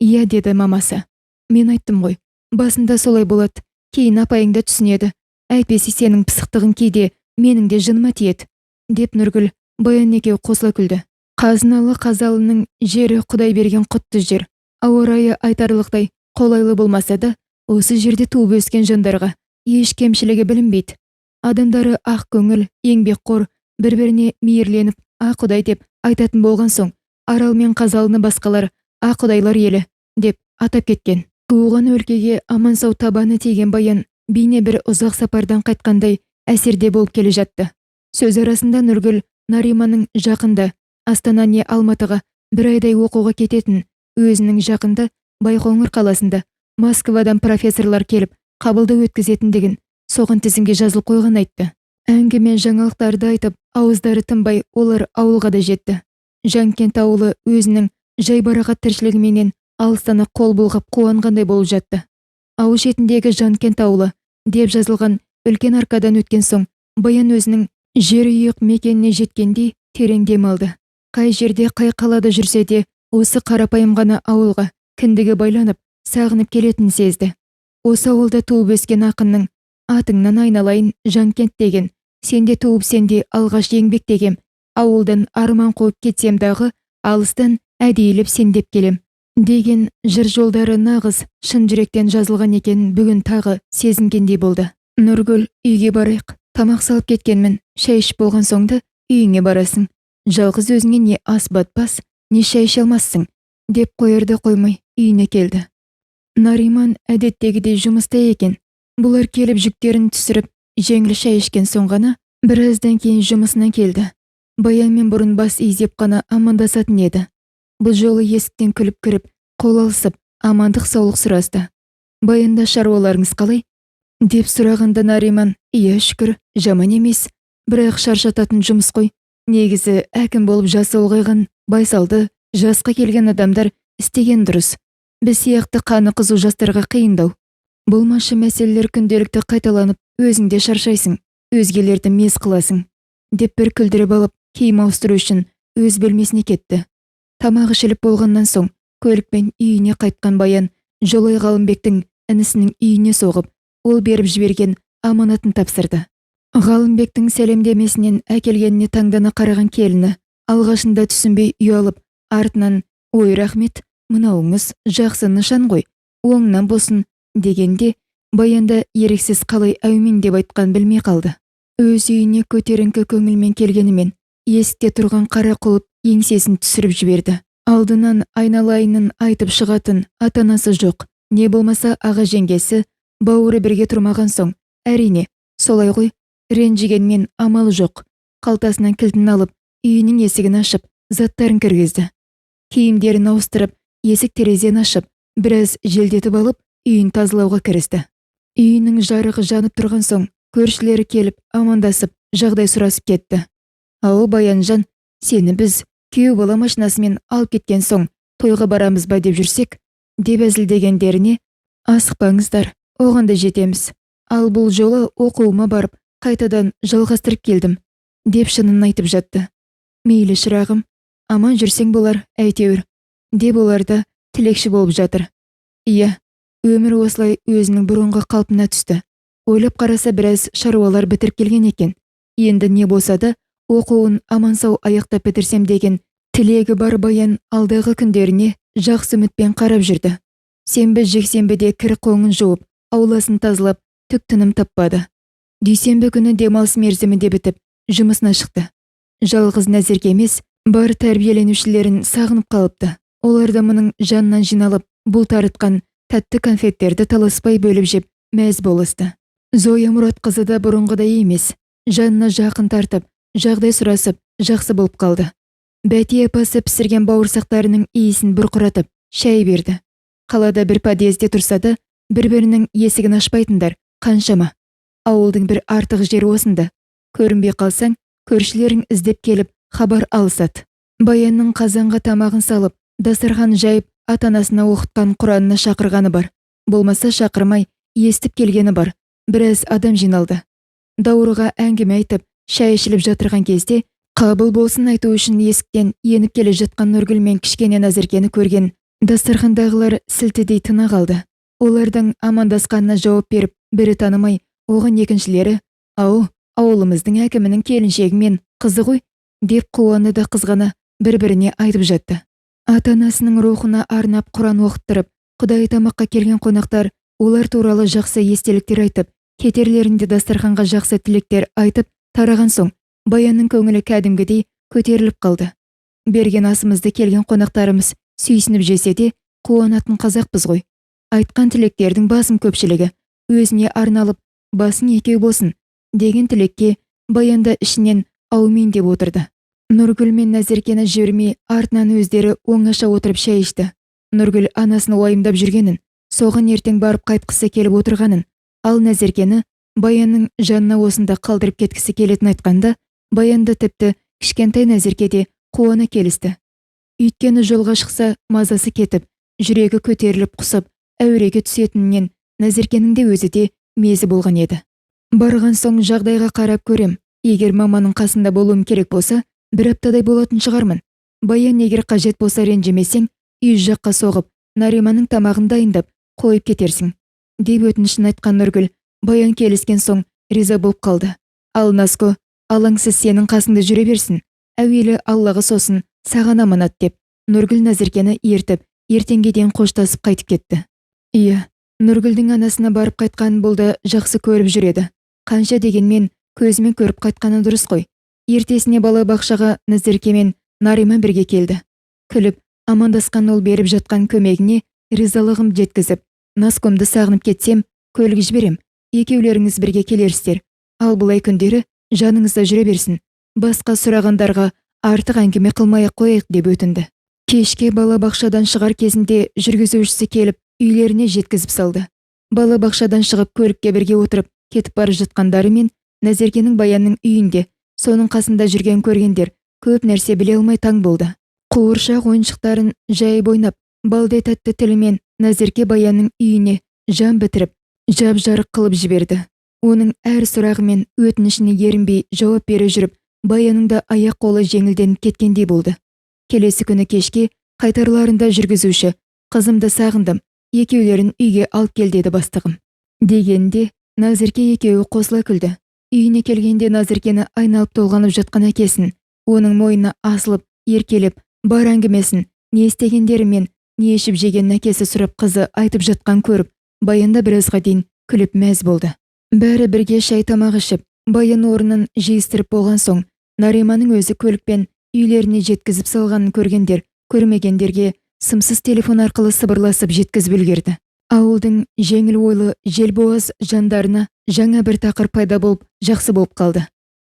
Иә, деді мамасы. Мен айттым ғой, басында солай болады, кейін апайың да түсінеді. Әйтпесе сенің пысықтығың кейде менің де жыныма тиеді, деп Нұргүл Баян екеуі қосыла күлді. Қазыналы Қазалының жері Құдай берген құтты жер. Ауа райы айтарлықтай қолайлы болмаса да, осы жерде туып өскен жандарға еш кемшілігі білінбейді. Адамдары ақ көңіл, еңбекқор, бір-біріне мейірленіп, ақ Құдай деп айтатын болған соң, Арал мен Қазалыны басқалар ақ Құдайлар елі деп атап кеткен. Туған өлкеге аман сау табаны тиген Баян бейне бір ұзақ сапардан қайтқандай әсерде болып келе жатты. Сөз арасында Нұргүл Нариманың жақында Астана не Алматыға бір айдай оқуға кететін, өзінің жақында Байқоңыр қаласында Москвадан профессорлар келіп қабылды өткізетіндігін соған тізімге жазылып қойған айтты. Әңгіме жаңалықтарды айтып, ауыздары тынбай олар ауылға да жетті. Жанкент ауылы өзінің жайбарақат тіршілігіменен алыстана қол бұлғап қуанғандай болып жатты. Ауыл шетіндегі Жанкент ауылы деп жазылған үлкен аркадан өткен соң, Баян өзінің жер үйік мекеніне жеткендей терең дем алды. Қай жерде, қай қалада жүрсе де, осы қарапайым ғана ауылға кіндігі байланып, сағынып келетінін сезді. Осы ауылда туып өскен ақынның атыңнан айналайын Жанкент деген, сенде туып сенде алғаш еңбек дегем, ауылдан арман қуып кетсем дағы, алыстан әдейілеп сендеп келем деген жыр жолдары нағыз шын жүректен жазылған екен. Бүгін тағы сезінгендей болды. Нұргүл, үйге барайық, тамақ салып кеткенмін, шай ішіп болған соңда үйіңе барасың. Жалғыз өзіңе не ас батпас, не шай іше алмассың, деп қойырды қоймай үйіне келді. Нариман әдеттегідей жұмыста екен. Бұлар келіп жүктерін түсіріп, жеңіл шай ішкен соң ғана біраздан кейін жұмысынан келді. Баянмен бұрын бас изеп қана амандасатын еді. Бұл жолы есіктен күліп кіріп, қол алысып, амандық саулық сұрасты. Баянда шаруаларыңыз қалай? Деп сұрағанда Нариман, иә шүкір, жаман емес, бірақ шаршататын жұмыс қой. Негізі әкім болып жасы ұлғайған, байсалды, жасқа келген адамдар істеген дұрыс. Біз сияқты қаны қызу жастарға қиындау. Болмашы мәселелер күнделікті қайталанып, өзің де шаршайсың, өзгелерді мез қыласың. Деп бір күлдіріп алып, киім ауыстыру үшін өз бөлмесіне кетті. Тамақ ішіліп болғаннан соң көлікпен үйіне қайтқан Баян Жолай Ғалымбектің інісінің үйіне соғып, ол беріп жіберген аманатын тапсырды. Ғалымбектің сәлемдемесінен әкелгеніне таңдана қараған келіні алғашында түсінбей ұялып, артынан ой рахмет, мынауыңыз жақсы нышан ғой, оңынан болсын дегенде Баянда ерексіз қалай әумин деп айтқан білмей қалды. Өз үйіне көтеріңкі көңілмен келгенімен есікте тұрған қара құлып еңсесін түсіріп жіберді. Алдынан айналайынын айтып шығатын ата-анасы жоқ, не болмаса аға жеңгесі, бауыры бірге тұрмаған соң, әрине, солай ғой, ренжігенмен амалы жоқ. Қалтасынан кілтін алып, үйінің есігін ашып, заттарын кіргізді. Киімдерін ауыстырып, есік терезен ашып, біраз желдетіп алып, үйін тазалауға кірісті. Үйінің жарығы жанып тұрған соң, көршілері келіп, амандасып, жағдай сұрасып кетті. Ау Баянжан, сені біз күйеу бала машинасымен алып кеткен соң тойға барамыз ба деп жүрсек, деп әзілдегендеріне, асықпаңыздар, оған да жетеміз. Ал бұл жолы оқуыма барып, қайтадан жалғастырып келдім, деп шынын айтып жатты. Мейлі шырағым, аман жүрсең болар, әйтеуір, деп олар да тілекші болып жатыр. Иә, өмір осылай өзінің бұрынғы қалпына түсті. Ойлап қараса біраз шаруалар бітіріп келген екен. Енді не болса да оқуын аман-сау аяқтап бітірсем деген тілегі бар Баян алдағы күндеріне жақсы үмітпен қарап жүрді. Сенбі жексенбіде кір қоңын жуып, ауласын тазалап, түк тыным таппады. Дүйсенбі күні демалыс мерзімі де бітіп, жұмысына шықты. Жалғыз Нәзерге емес, бар тәрбиеленушілерін сағынып қалыпты. Олар да мұның жанынан жиналып, бұл тарытқан тәтті конфеттерді таласпай бөліп жеп, мәз болысты. Зоя Мұратқызы да бұрынғыдай емес, жанына жақын тартып, жағдай сұрасып, жақсы болып қалды. Бәтия апасы пісірген бауырсақтарының иісін бұрқыратып, шай берді. Қалада бір подъезде тұрса да, бір-бірінің есігін ашпайтындар қаншама. Ауылдың бір артық жері осында. Көрінбей қалсаң, көршілерің іздеп келіп, хабар алысады. Баянның қазанға тамағын салып, дастархан жайып, ата-анасына оқытқан Құранына шақырғаны бар. Болмаса шақырмай, естіп келгені бар. Біраз адам жиналды. Даурыға әңгіме айтып, шай ішіліп жатырған кезде, қабыл болсын айту үшін есіктен еніп келе жатқан Нұргүл мен кішкене Назеркені көрген дастархандағылар сілтідей тына қалды. Олардың амандасқанына жауап беріп, бірі танымай, оған екіншілері, ау, ауылымыздың әкімінің келіншегі мен қызы ғой, деп қуаны да қызғана бір-біріне айтып жатты. Ата-анасының рухына арнап Құран оқыттырып, Құдай тамаққа келген қонақтар олар туралы жақсы естеліктер айтып, кетерлерінде дастарханға жақсы тілектер айтып тараған соң, Баянның көңілі кәдімгідей көтеріліп қалды. Берген асымызды келген қонақтарымыз сүйсініп жесе де, қуанатын қазақпыз ғой. Айтқан тілектердің басым көпшілігі өзіне арналып, басың екеу болсын деген тілекке Баянда ішінен аумин деп отырды. Нұргүл мен Нәзеркені жібермей, артынан өздері оңаша отырып шай ішті. Нұргүл анасын уайымдап жүргенін, соған ертең барып қайтқысы келіп отырғанын, ал Нәзеркені Баянның жанына осында қалдырып кеткісі келетін айтқанда, Баянды тіпті кішкентай Нәзерке де қуана келісті. Үйткені жолға шықса мазасы кетіп, жүрегі көтеріліп құсып, әуреге түсетінінен Нәзеркенің де өзі де мезі болған еді. Барған соң жағдайға қарап көрем. Егер маманың қасында болуым керек болса, бір аптадай болатын шығармын. Баян егер қажет болса ренжімесең, үй жаққа соғып, Нариманың тамағын дайындап қойып кетерсің, деп өтінішін айтқан Нұргүл Баян келіскен соң риза болып қалды. Ал Назго, алаңсыз сенің қасыңда жүре берсін, әуелі Аллаға сосын саған аманат деп Нұргүл Назеркені ертіп ертеңге дейін қоштасып қайтып кетті. Иә, Нұргүлдің анасына барып қайтқанын бұл да жақсы көріп жүреді. Қанша дегенмен көзімен көріп қайтқаны дұрыс қой. Ертесіне балабақшаға Назерке мен Нариман бірге келді. Күліп, амандасқан ол беріп жатқан көмегіне ризалығым жеткізіп, Назгомды сағынып кетсем, көлік жіберем, екеулеріңіз бірге келерсіздер. Ал бұлай күндері жаныңызда жүре берсін. Басқа сұрағандарға артық әңгіме қылмай-ақ қояйық деп өтінді. Кешке балабақшадан шығар кезінде жүргізушісі келіп, үйлеріне жеткізіп салды. Балабақшадан шығып көлікке бірге отырып кетіп бара жатқандары мен Назеркенің Баянның үйінде соның қасында жүрген көргендер көп нәрсе біле алмай таң болды. Қуыршақ ойыншықтарын жайып ойнап, балдай тәтті тілімен Назерке Баянның үйіне жан бітіріп, жап-жарық қылып жіберді. Оның әр сұрағы мен өтінішіне ерінбей жауап бере жүріп, Баянның да аяқ-қолы жеңілденіп кеткендей болды. Келесі күні кешке қайтарларында жүргізуші, қызымды сағындым, екеулерін үйге алып кел деді бастығым. Дегенде Назерке екеуі қосыла күлді. Үйіне келгенде Назеркені айналып толғанып жатқан әкесін, оның мойнына асылып, еркелеп, бар әңгімесін, не істегендері мен не ішіп жеген әкесі сұрап қызы айтып жатқан көріп, Баян да біразға дейін күліп мәз болды. Бәрі бірге шай тамақ ішіп, Баян орнын жиыстырып болған соң, Нариманың өзі көлікпен үйлеріне жеткізіп салғанын көргендер, көрмегендерге сымсыз телефон арқылы сыбырласып жеткізіп үлгерді. Ауылдың жеңіл ойлы желбоғыз жандарына жаңа бір тақыр пайда болып, жақсы болып қалды.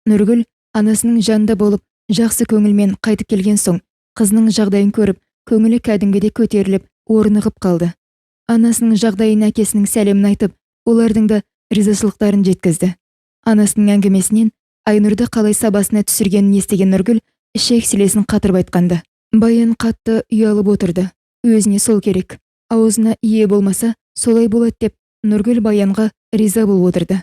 Нұргүл анасының жанында болып, жақсы көңілмен қайтып келген соң, қызының жағдайын көріп, көңілі кәдімгідей көтеріліп, орнығып қалды. Анасының жағдайын әкесінің сәлемін айтып, олардың да ризашылықтарын жеткізді. Анасының әңгімесінен Айнұрды қалай сабасына түсіргенін естіген Нұргүл ішек-сілесін қатырып айтқанды. Баян қатты ұялып отырды. Өзіне сол керек. Аузына ие болмаса, солай болады деп Нұргүл Баянға риза болып отырды.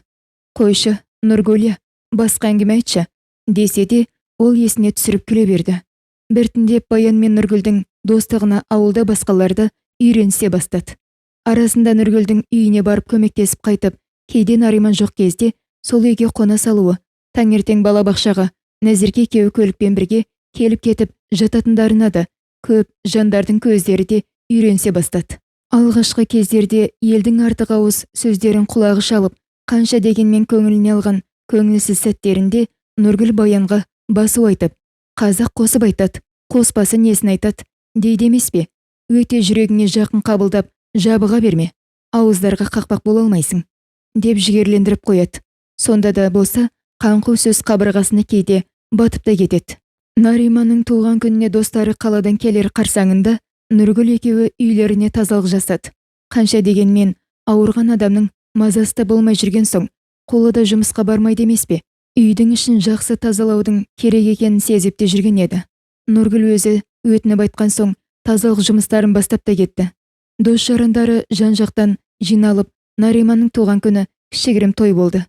Қойшы, Нұргүл, басқа әңгіме айтшы, десе де, ол есіне түсіріп күле берді. Біртіндеп Баян мен Нұргүлдің достығына ауылда басқаларды үйренісе бастады. Арасында Нұргүлдің үйіне барып көмектесіп қайтып, кейде Нариман жоқ кезде сол үйге қона салуы, таңертең балабақшаға Назерке екеуі көлікпен бірге келіп кетіп жататындарына да көп жандардың көздері де үйренісе бастады. Алғашқы кездерде елдің артық ауыз сөздерін құлағы шалып, қанша дегенмен көңіліне алған көңілсіз сәттерінде Нұргүл Баянға басу айтып, қазақ қосып айтады, қоспасы несін айтады, дейді емес пе? Өте жүрегіңе жақын қабылдап, жабыға берме, ауыздарға қақпақ бола алмайсың, деп жігерлендіріп қояды. Сонда да болса, қаңқу сөз қабырғасына кейде батып та кетеді. Нариманның туған күніне достары қаладан келер қарсаңында Нұргүл екеуі үйлеріне тазалық жасады. Қанша дегенмен ауырған адамның мазасы болмай жүрген соң, қолы да жұмысқа бармайды емес пе? Үйдің ішін жақсы тазалаудың керек екенін сезіп те жүрген еді. Нұргүл өзі өтініп айтқан соң тазалық жұмыстарын бастап та кетті. Дос-жарандары жан-жақтан жиналып, Нариманның туған күні кішігірім той болды.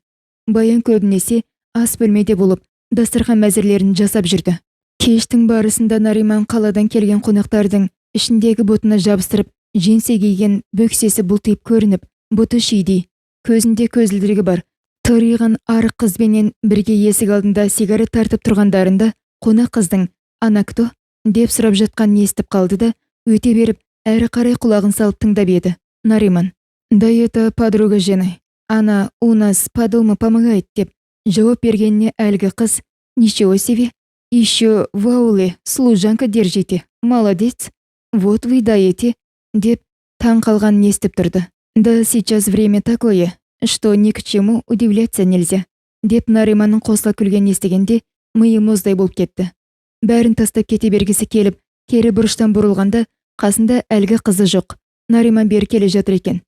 Баян көбінесе ас бөлмеде болып, дастархан мәзірлерін жасап жүрді. Кештің барысында Нариман қаладан келген қонақтардың ішіндегі бұтына жабыстырып, женсе киген бөксесі бұлтиып көрініп, бұты шүйдей, көзінде көзілдірігі бар, тыриған арық қызбенен бірге есік алдында сигарет тартып тұрғандарында қонақ қыздың «Ана кто?» деп сұрап жатқанын естіп қалды да, өте беріп, әрі қарай құлағын салып тыңдап еді. Нариман: «Да это подруга жены. Она у нас по дому помогает» деп жауап бергеніне әлгі қыз: «Ничего себе, еще в ауле служанка держите, молодец, вот вы даете» деп таң қалғанын естіп тұрды. «Да сейчас время такое, что ни к чему удивляться нельзя» деп Нариманның қосыла күлген естігенде миы мұздай болып кетті. Бәрін тастап кете бергісі келіп, кері бұрыштан бұрылғанда қасында әлгі қызы жоқ. Нариман бері келе жатыр екен.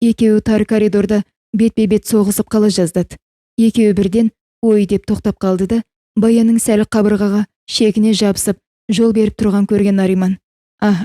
Екеуі тар коридорда бетпе-бет соғысып қала жаздады. Екеуі бірден ой деп тоқтап қалды да, Баянның сәл қабырғаға шегіне жабысып жол беріп тұрған көрген Нариман: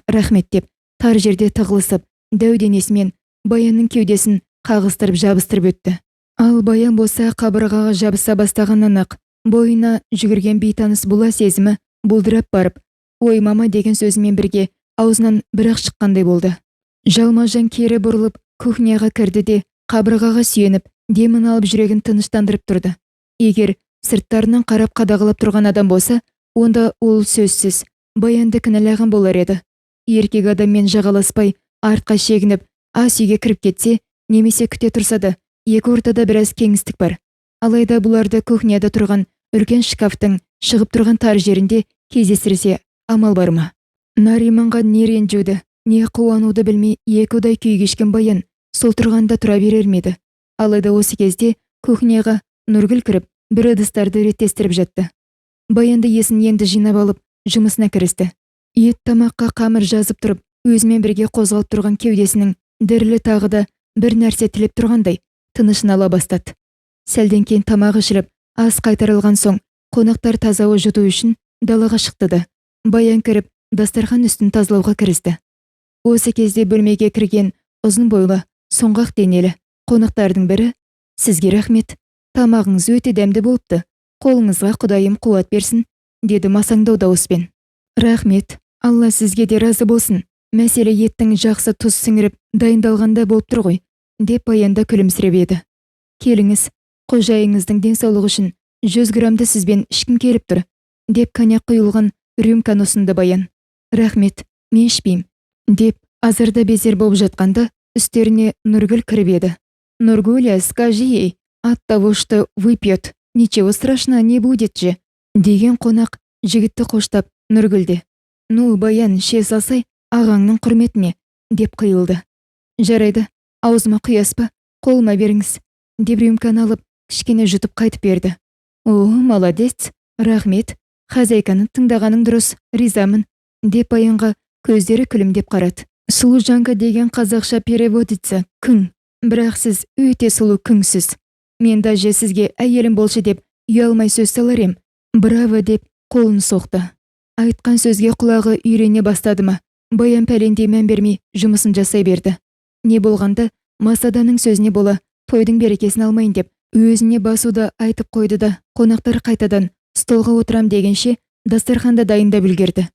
рахмет» деп тар жерде тығылысып, дәу денесімен Баянның кеудесін қағыстырып жабыстырып өтті. Ал Баян болса қабырғаға жабыса бастағаннан-ақ бойына жүгірген бейтаныс бұла сезімі бұлдырап барып, «Ой мама» деген сөзімен бірге аузынан бір-ақ шыққандай болды. Жалма-жан кері бұрылып кухняға кірді де қабырғаға сүйеніп демін алып жүрегін тыныштандырып тұрды. Егер сырттарынан қарап қадағалап тұрған адам болса, онда ол сөзсіз Баянды кінәлаған болар еді. Еркек адаммен жағаласпай артқа шегініп ас үйге кіріп кетсе, немесе күте тұрса да, екі ортада біраз кеңістік бар. Алайда бұларды кухняда тұрған үлкен шкафтың шығып тұрған тар жерінде кездестірсе, амал бар ма? Нариманға не ренжуді, не қуануды білмей екіудай күй кешкен Баян сол тұрғанда тұра берер ме еді? Алайда осы кезде кухняға Нұргүл кіріп, бір ыдыстарды реттестіріп жатты. Баянды есін енді жинап алып, жұмысына кірісті. Ет тамаққа қамыр жазып тұрып, өзімен бірге қозғалып тұрған кеудесінің дірілі тағы да бір нәрсе тілеп тұрғандай тынышын ала бастады. Сәлден кейін тамағы ішіліп, ас қайтарылған соң, қонақтар таза ауа жұту үшін далаға шықты да, Баян кіріп, дастархан үстін тазалауға кірісті. Осы кезде бөлмеге кірген ұзын бойлы, сұңғақ денелі қонақтардың бірі: "Сізге рахмет, тамағыңыз өте дәмді болыпты, қолыңызға Құдайым қуат берсін", деді масаңдау дауыспен. "Рахмет, Алла сізге де разы болсын. Мәселе еттің жақсы тұз сіңіріп дайындалғанда болып тұр ғой", деп Баян да күлімсіреп еді. "Келіңіз, қожайыңыздың денсаулығы үшін 100 грамды сізбен ішкім келіп тұр", деп коньяк құйылған рюмканы ұсынды Баян. "Рахмет, мен ішпеймін", деп азарда безер болып жатқанда үстеріне Нұргүл кіріп еді. "Нургуля, скажи ей, от того, что выпьет, ничего страшного не будет же", деген қонақ жігітті қоштап Нұргүлде: "Ну, Баян, іше салсай, ағаңның құрметіне", деп қиылды. "Жарайды, аузыма құяс па, қолыма беріңіз", деп рюмканы алып, кішкене жұтып қайтып берді. "О, молодец, рахмет, хозяйканы тыңдағаның дұрыс, ризамын", деп Баянға көздері күлімдеп қарады. "Служанка деген қазақша переводится күң, бірақ сіз өте сұлу күңсіз. Мен даже сізге әйелім болшы деп ұялмай сөз салар ем. Браво", деп қолын соқты. Айтқан сөзге құлағы үйрене бастады ма, Баян пәлендей мән бермей жұмысын жасай берді. Не болғанда Масаданың сөзіне бола тойдың берекесін алмайын деп өзіне басуды айтып қойды да, қонақтар қайтадан столға отырам дегенше дастарханда дайындап үлгерді.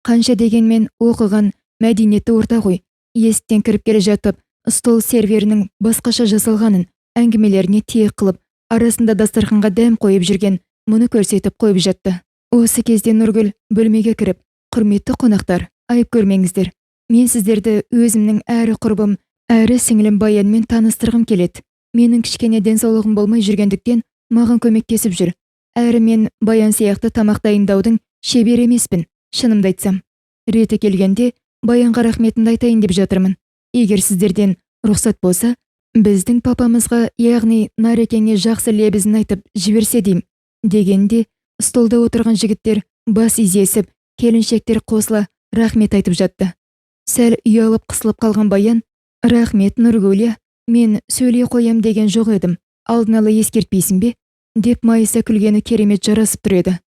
Қанша дегенмен оқыған мәдениетті орта ғой. Есіктен кіріп келе жатып, стол серверінің басқаша жасалғанын әңгімелеріне тиек қылып, арасында дастарханға дәм қойып жүрген мұны көрсетіп қойып жатты. Осы кезде Нұргүл бөлмеге кіріп: "Құрметті қонақтар, айып көрмеңіздер. Мен сіздерді өзімнің әрі құрбым, әрі сіңілім Баянмен таныстырғым келеді. Менің кішкене денсаулығым болмай жүргендіктен маған көмектесіп жүр. Әрі мен Баян сияқты тамақ дайындаудың шебер емеспін, шынымды айтсам. Реті келгенде Баянға рахметімді айтайын деп жатырмын. Егер сіздерден рұқсат болса, біздің папамызға, яғни Нарекеңе жақсы лебізін айтып жіберсе дейм", дегенде столда отырған жігіттер бас изесіп, келіншектер қосыла рахмет айтып жатты. Сәл ұялып қысылып қалған Баян: "Рахмет, Нұргүлия, мен сөйлей қоям деген жоқ едім. Алдын ала ескертпейсің бе?" деп майыса күлгені керемет жарасып тұр еді.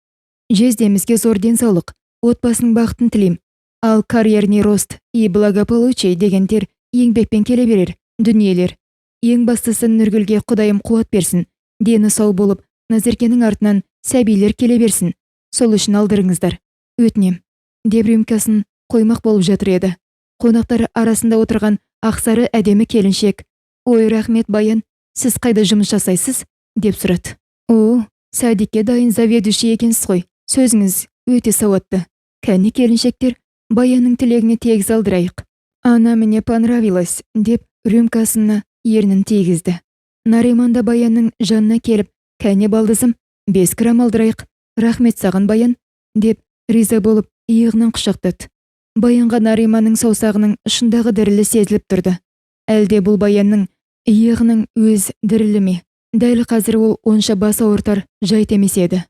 "Жездемізге зор денсаулық, отбасының бақытын тілейм. Ал карьерный рост и благополучие дегендер еңбекпен келе берер дүниелер. Ең бастысы Нұргүлге Құдайым қуат берсін, дені сау болып, Назеркенің артынан сәбилер келе берсін. Сол үшін алдырыңыздар, өтінем", деп рюмкасын қоймақ болып жатыр еді. Қонақтар арасында отырған ақсары әдемі келіншек: "Ой, рахмет Баян, сіз қайда жұмыс жасайсыз?" деп сұрады. "О, садикке дайын заведующий екенсіз ғой, сөзіңіз өте сауатты." Кәне келіншектер, Баянның тілегіне тегіз алдырайық. "Она мне понравилась", деп рюмкасына ернін тегізді. Нариман да Баянның жанына келіп: "Кәне балдызым, 5 грамм алдырайық. Рахмет саған Баян", деп риза болып иығынан құшақтады. Баянға Нариманның саусағының ұшындағы дірілі сезіліп тұрды. Әлде бұл Баянның иығының өз дірілі ме? Дәл қазір ол онша бас ауыртар жайт емес еді.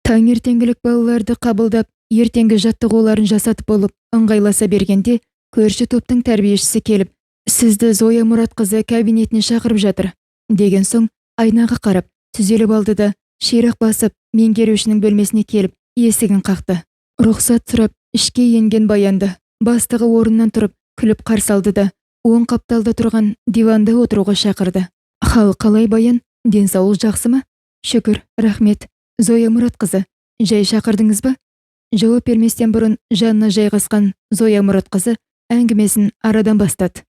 Таңертеңгілік балаларды қабылдап, ертеңгі жаттығуларын жасатып болып ыңғайласа бергенде, көрші топтың тәрбиешісі келіп: "Сізді Зоя Мұратқызы кабинетіне шақырып жатыр", деген соң айнаға қарап түзеліп алды да, ширақ басып меңгерушінің бөлмесіне келіп есігін қақты. Рұқсат сұрап ішке енген Баянды бастығы орнынан тұрып күліп қарсы алды да, оң қапталда тұрған диванда отыруға шақырды. "Хал қалай Баян, денсаулық жақсы ма?" "Шүкір, рахмет. Зоя Мұратқызы, жай шақырдыңыз ба?" Жауап берместен бұрын жанына жайғасқан Зоя Мұратқызы әңгімесін арадан бастады.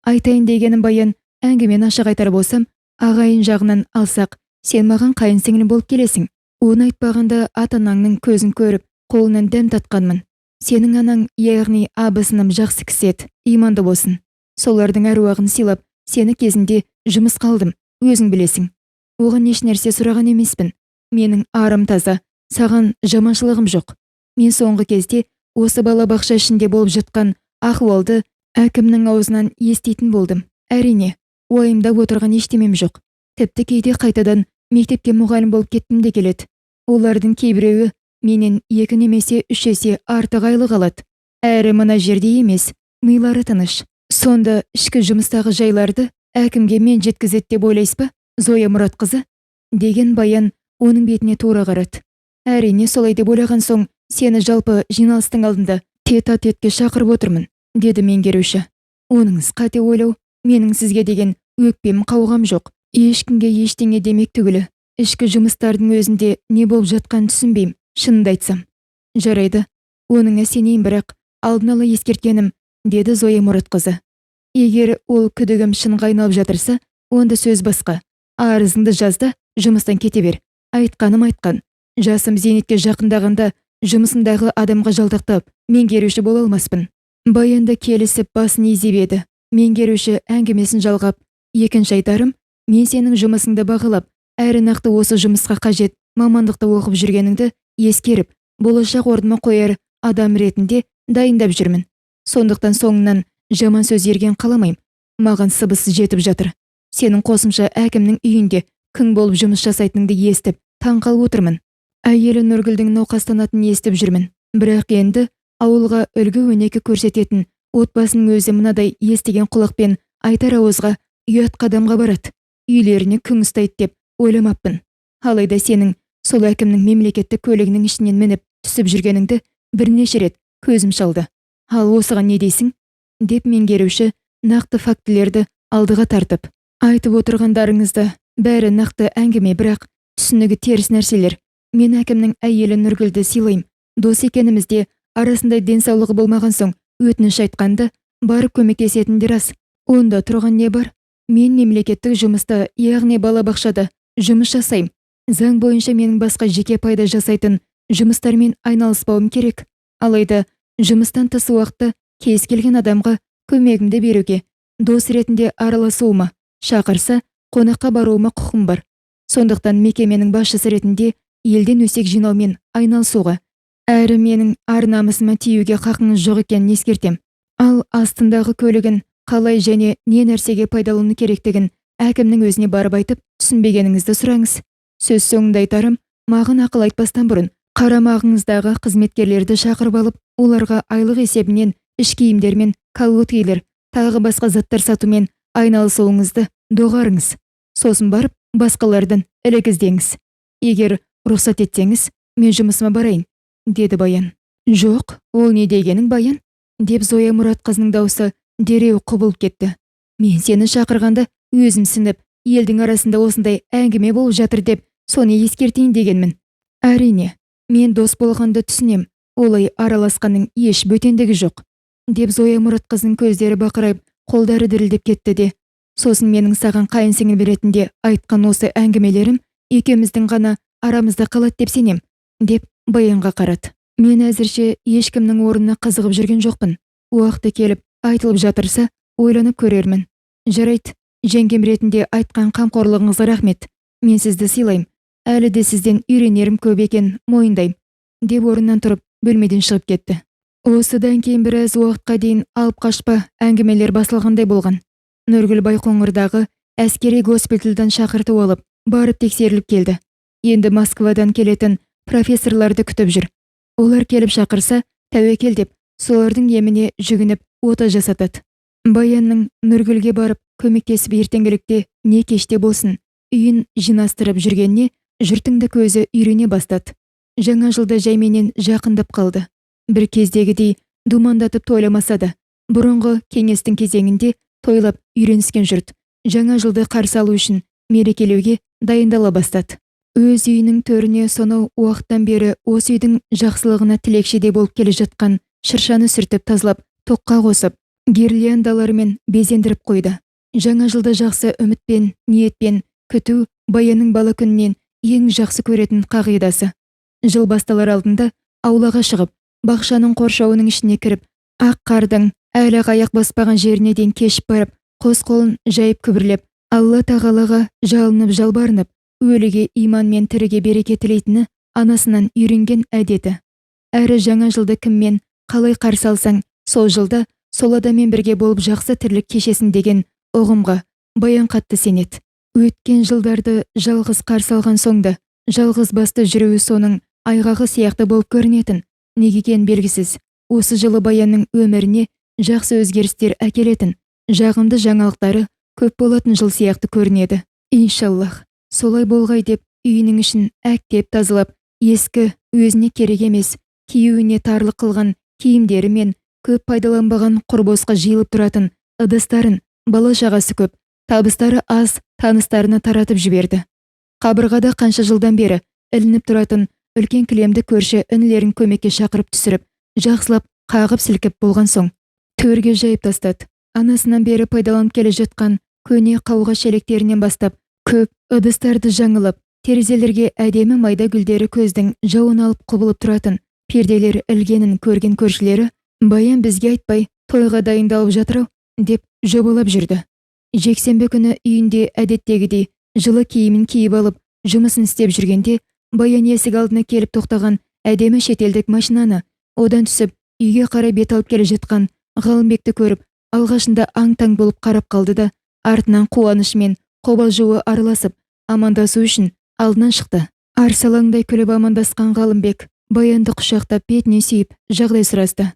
Айтайын дегенім Баян, әңгімені ашық айтар болсам, ағайын жағынан алсақ, сен маған қайын сіңлім болып келесің. Оны айтпағанда ата-анаңның көзін көріп, қолынан дәм татқанмын. Сенің анаң, яғни абысыным жақсы кісі еді, иманды болсын. Солардың әруағын сыйлап, сені кезінде жұмыс қалдым, өзің білесің. Оған еш нәрсе сұраған емеспін. Менің арым таза, саған жаманшылығым жоқ. Мен соңғы кезде осы балабақша ішінде болып жатқан ахуалды әкімнің аузынан еститін болдым. Әрине, уайымдап отырған ештемем жоқ. Тіпті кейде қайтадан мектепке мұғалім болып кеттім де келеді. Олардың кейбіреуі менен 2 немесе 3 есе артық айлық алады. Әрі мына жерде емес, милары тыныш. Сонда ішкі жұмыстағы жайларды әкімге мен жеткізеді деп ойлайсыз ба, Зоя Мұратқызы? Деген Баян оның бетіне тура қарады. Әрине солай деп ойлаған соң, сені жалпы жиналыстың алдында тет-а-тетке шақырып отырмын, деді меңгеруші. Оныңыз қате ойлау, менің сізге деген өкпем қауғам жоқ. Ешкімге ештеңе демек түгілі. Ішкі жұмыстардың өзінде не болып жатқанын түсінбеймін, шынымды айтсам. Жарайды, оныңа сенейін, бірақ алдын ала ескерткенім, деді Зоя Мұратқызы. Егер ол күдігім шынға айналып жатырса, онда сөз басқа. Арызыңды жазда, жұмыстан кете бер. Айтқаным айтқан. Жасым зейнетке жақындағанда жұмысындағы адамға жалтақтап, меңгеруші бола алмаспын. Баянда келісіп басын изеп еді. Меңгеруші әңгімесін жалғап, екінші айтарым, мен сенің жұмысыңды бағалап, әрі нақты осы жұмысқа қажет мамандықты оқып жүргеніңді ескеріп, болашақ орныма қояр адам ретінде дайындап жүрмін. Сондықтан соңынан жаман сөз ерген қаламайым. Маған сыбыс жетіп жатыр. Сенің қосымша әкімнің үйінде күң болып жұмыс жасайтыныңды естіп, таң қалып отырмын. Әйелі Нұргүлдің науқастанатынын естіп жүрмін. Бірақ енді ауылға үлгі өнекі көрсететін отбасының өзі мынадай естіген құлақпен айтар ауызға ұят қадамға барады. Үйлеріне күң ұстайды деп ойламаппын. Алайда сенің сол әкімнің мемлекеттік көлігінің ішінен мініп түсіп жүргеніңді бірнеше рет көзім шалды. Ал осыған не дейсің? Деп меңгеруші нақты фактілерді алдыға тартып. Айтып отырғандарыңызда бәрі нақты әңгіме, бірақ түсінігі теріс нәрселер. Мен әкімнің әйелі Нұргүлді сыйлайым. Дос екенімізде арасында денсаулығы болмаған соң өтініш айтқанда барып көмектесетінді рас. Онда тұрған не бар? Мен мемлекеттік жұмыста, яғни балабақшада жұмыс жасаймын. Заң бойынша менің басқа жеке пайда жасайтын жұмыстармен айналыспауым керек. Алайда жұмыстан тыс уақытта кез келген адамға көмегімді беруге, дос ретінде араласуыма, шақырса қонаққа баруыма құқым бар. Сондықтан мекеменің басшысы ретінде елден өсек жинаумен айналысуға, әрі менің ар-намысыма тиюге хақыңыз жоқ екенін ескертем. Ал астындағы көлігін қалай және не нәрсеге пайдалану керектігін әкімнің өзіне барып айтып, түсінбегеніңізді сұраңыз. Сөз соңында айтарым, маған ақыл айтпастан бұрын қарамағыңыздағы қызметкерлерді шақырып алып, оларға айлық есебінен іш киімдер мен колготкилер, тағы басқа заттар сатумен айналысуыңызды доғарыңыз. Сосын барып, басқалардан ілік іздеңіз. Егер рұқсат етсеңіз, мен жұмысыма барайын, деді Баян. Жоқ, ол не дегенің, Баян? Деп Зоя Мұратқызының даусы дереу құбылып кетті. Мен сені шақырғанда өзім сініп, елдің арасында осындай әңгіме болып жатыр деп, соны ескертейін дегенмін. Әрине, мен дос болғанды түсінем, олай араласқанның еш бөтендігі жоқ. Деп Зоя Мұратқызының көздері бақырайып, қолдары дірілдеп кетті де, сосын менің саған қайын сіңлім ретінде айтқан осы әңгімелерім екеуміздің ғана арамызда қалады деп сенем, деп Баянға қарады. Мен әзірше ешкімнің орнына қызығып жүрген жоқпын. Уақыты келіп айтылып жатырса, ойланып көрермін. Жарайды, жеңгем ретінде айтқан қамқорлығыңызға рахмет. Мен сізді сыйлайым. Әлі де сізден үйренерім көп екен мойындайым, деп орнынан тұрып бөлмеден шығып кетті. Осыдан кейін біраз уақытқа дейін алып қашпа әңгімелер басылғандай болған. Нұргүл Байқоңырдағы әскери госпитальдан шақыртып алып, барып тексеріліп келді. Енді Москвадан келетін профессорларды күтіп жүр. Олар келіп шақырса, тәуекел деп, солардың еміне жүгініп ота жасатады. Баянның Нұргүлге барып көмектесіп ертеңгілікте не кеште болсын үйін жинастырып жүргеніне жұрттың да көзі үйрене бастады. Жаңа жылда жайменен жақындап қалды. Бір кездегідей думандатып тойламаса да, бұрынғы кеңестің кезеңінде тойлап үйреніскен жұрт жаңа жылды қарсы алу үшін мерекелеуге дайындала бастады. Өз үйінің төріне сонау уақыттан бері осы үйдің жақсылығына тілекшеде болып келе жатқан шыршаны сүртіп тазалап, тоққа қосып, гирляндаларымен безендіріп қойды. Жаңа жылды жақсы үмітпен, ниетпен күту Баянның бала күнінен ең жақсы көретін қағидасы. Жыл басталар алдында аулаға шығып, бақшаның қоршауының ішіне кіріп, ақ қардың әлі аяқ баспаған жеріне дейін кешіп барып, қос қолын жайып күбірлеп, Алла тағалаға жалынып жалбарынып, өліге иман мен тіріге береке тілейтіні анасынан үйренген әдеті. Әрі жаңа жылды кіммен қалай қарсы алсаң, сол жылда сол адаммен бірге болып жақсы тірлік кешесін деген ұғымға Баян қатты сенеді. Өткен жылдарды жалғыз қарсы алған соңда, жалғыз басты жүруі соның айғағы сияқты болып көрінетін. Неге екені белгісіз. Осы жылы Баянның өміріне жақсы өзгерістер әкелетін, жағымды жаңалықтары көп болатын жыл сияқты көрінеді. Иншаллах. Солай болғай деп үйінің ішін әктеп тазалап, ескі, өзіне керек емес, киюіне тарлық қылған киімдері мен көп пайдаланбаған құрбосқа жиылып тұратын ыдыстарын бала шағасы көп, табыстары аз таныстарына таратып жіберді. Қабырғада қанша жылдан бері ілініп тұратын үлкен кілемді көрші інілерін көмекке шақырып түсіріп, жақсылап қағып сілкіп болған соң, төрге жайып тастады. Анасынан бері пайдаланып келе жатқан көне қауға шелектерінен бастап, көп ыдыстарды жаңылып, терезелерге әдемі майда гүлдері көздің жауын алып құбылып тұратын перделер ілгенін көрген көршілері, Баян бізге айтпай тойға дайындалып жатыр деп жобалап жүрді. Жексенбі күні үйінде әдеттегідей жылы киімін киіп алып, жұмысын істеп жүргенде, Баян есік алдына келіп тоқтаған әдемі шетелдік машинаны, одан түсіп, үйге қарай бет алып келе жатқан Ғалымбекті көріп, алғашында аң-таң болып қарап қалды да, артынан қуанышымен қобалжуы араласып, амандасу үшін алдынан шықты. Арсалаңдай күліп амандасқан Ғалымбек Баянды құшақтап бетіне сүйіп, жағдай сұрасты.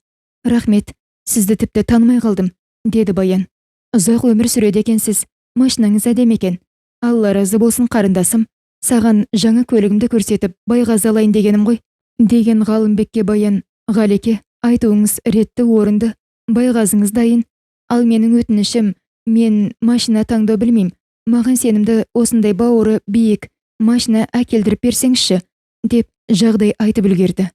Рахмет, сізді тіпті танымай қалдым, деді Баян. Ұзақ өмір сүреді екенсіз, машинаңыз әдемі екен. Алла разы болсын қарындасым, саған жаңа көлігімді көрсетіп байғазы алайын дегенім ғой, деген Ғалымбекке Баян. Ғалеке, айтуыңыз ретті орынды, байғазыңыз дайын. Ал менің өтінішім, мен машина таңдау білмеймін. Маған сенімді осындай бауыры биік машина әкелдіріп берсеңізші, деп жағдай айтып үлгерді.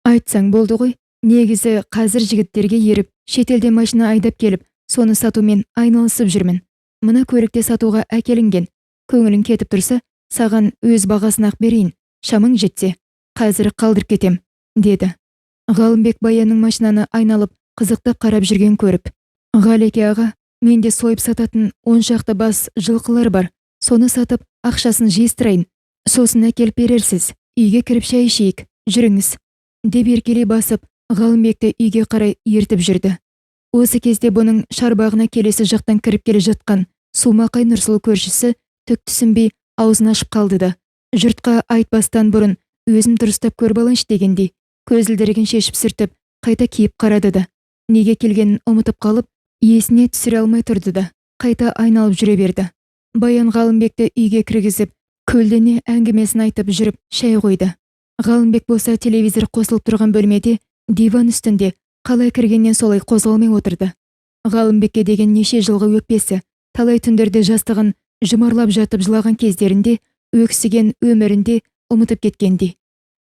Айтсаң болды ғой, негізі қазір жігіттерге еріп, шетелде машина айдап келіп, соны сатумен айналысып жүрмін. Мына көлікте сатуға әкелінген. Көңілің кетіп тұрса, саған өз бағасын ақ берейін. Шамың жетсе, қазір қалдырып кетем, деді. Ғалымбек Баянның машинаны айналып, қызықтап қарап жүрген көріп. Ғалеке аға, менде сойып сататын 10 шақты бас жылқылар бар. Соны сатып, ақшасын жиыстырайын. Сосын әкеліп берерсіз. Үйге кіріп шай ішейік, жүріңіз, деп еркелей басып, Ғалымбекті үйге қарай ертіп жүрді. Осы кезде бұның шарбағына келесі жақтан кіріп келе жатқан Сумақай Нұрсұлу көршісі түк түсінбей аузын ашып қалды да, жұртқа айтпастан бұрын өзім дұрыстап көріп алайыншы дегендей, көзілдірігін шешіп сүртіп, қайта киіп қарады да, неге келгенін ұмытып қалып, есіне түсіре алмай тұрды да, қайта айналып жүре берді. Баян Ғалымбекті үйге кіргізіп, көлдене әңгімесін айтып жүріп шай қойды. Ғалымбек болса телевизор қосылып тұрған бөлмеде, диван үстінде қалай кіргеннен солай қозғалмай отырды. Ғалымбекке деген неше жылғы өкпесі, талай түндерде жастығын жұмарлап жатып жылаған кездерінде, өксіген өмірінде ұмытып кеткендей.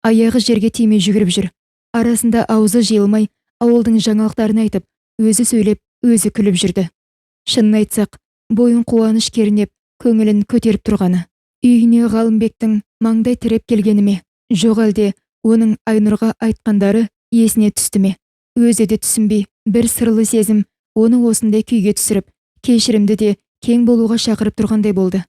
Аяғы жерге тимей жүгіріп жүр. Арасында аузы жиылмай, ауылдың жаңалықтарын айтып, өзі сөйлеп, өзі күліп жүрді. Шынын айтсақ, бойын қуаныш кернеп, көңілін көтеріп тұрғаны. Үйіне Ғалымбектің маңдай тіреп келгені ме? Жоқ әлде оның Айнұрға айтқандары есіне түсті ме? Өзі де түсінбей, бір сырлы сезім оны осындай күйге түсіріп, кешірімді де кең болуға шақырып тұрғандай болды.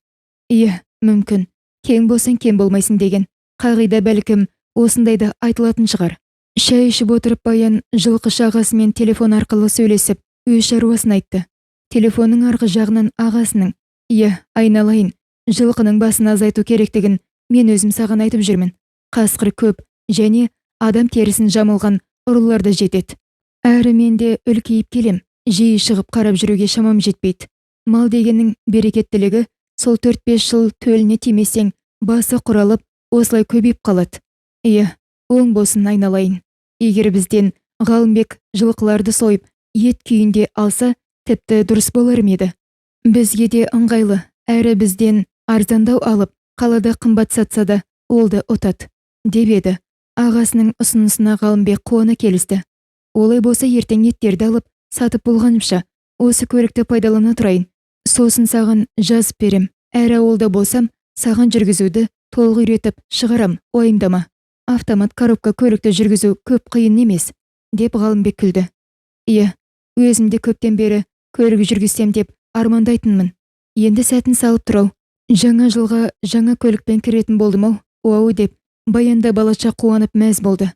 Иә, мүмкін, кең болсаң кем болмайсың деген қағида бәлкім осындайда айтылатын шығар. Шай ішіп отырып Баян жылқы ағасымен телефон арқылы сөйлесіп, өз шаруасын айтты. Телефонның арғы жағынан ағасының, иә, айналайын, жылқының басын азайту керектігін мен өзім саған айтып жүрмін. Қасқыр көп және адам терісін жамылған ұрыларды жетеді. Әрі менде үлкейіп келем, жиі шығып қарап жүруге шамам жетпейді. Мал дегеннің берекеттілігі сол 4-5 жыл төліне тимесең, басы құралып, осылай көбейіп қалады. Иә, оң болсын айналайын. Егер бізден Ғалымбек жылқыларды сойып, ет күйінде алса, тіпті дұрыс болар еді. Бізге де ыңғайлы, әрі бізден арзандау алып, қалада қымбат сатса да, ол да ұтады, деп еді. Ағасының ұсынысына Ғалымбек қуана келісті. Олай болса ертең еттерді алып, сатып болғанымша, осы көлікті пайдалана тұрайын. Сосын саған жазып берем. Әр ауылда болсам, саған жүргізуді толық үйретіп шығарам, уайымдама. Автомат коробка көлікті жүргізу көп қиын емес, деп Ғалымбек күлді. Иә, өзімде көптен бері көлік жүргізсем деп армандайтынмын. Енді сәтін салып тұрау. Жаңа жылға жаңа көлікпен кіретін болдым-ау, уау деп, Баянда балаша қуанып мәз болды.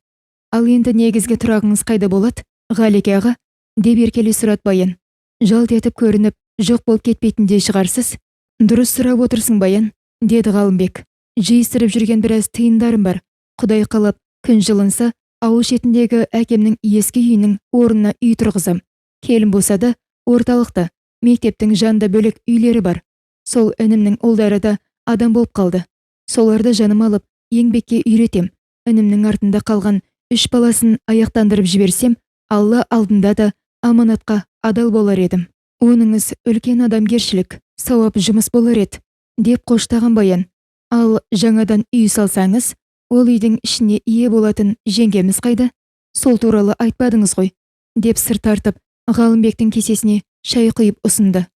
Ал енді негізгі тұрағыңыз қайда болады, Ғалеке аға? Деп еркелей сұрады Баян. Жалт етіп көрініп, жоқ болып кетпейтіндей шығарсыз. Дұрыс сұрап отырсың, Баян, деді Ғалымбек. Жиыстырып жүрген біраз тиындарым бар. Құдай қалап, күн жылынса, ауыл шетіндегі әкемнің ескі үйінің орнына үй тұрғызам. Келін болса да, орталықта, мектептің жанында бөлек үйлері бар. Сол інімнің ұлдары да адам болып қалды. Соларды жаным алып, еңбекке үйретем. Інімнің артында қалған 3 баласын аяқтандырып жіберсем, Алла алдында да аманатқа адал болар едім. Оныңыз үлкен адамгершілік, сауап жұмыс болар еді, деп қоштаған Баян. Ал жаңадан үй салсаңыз, ол үйдің ішіне ие болатын жеңгеміз қайда? Сол туралы айтпадыңыз ғой, деп сыр тартып, Ғалымбектің кесесіне шай құйып ұсынды.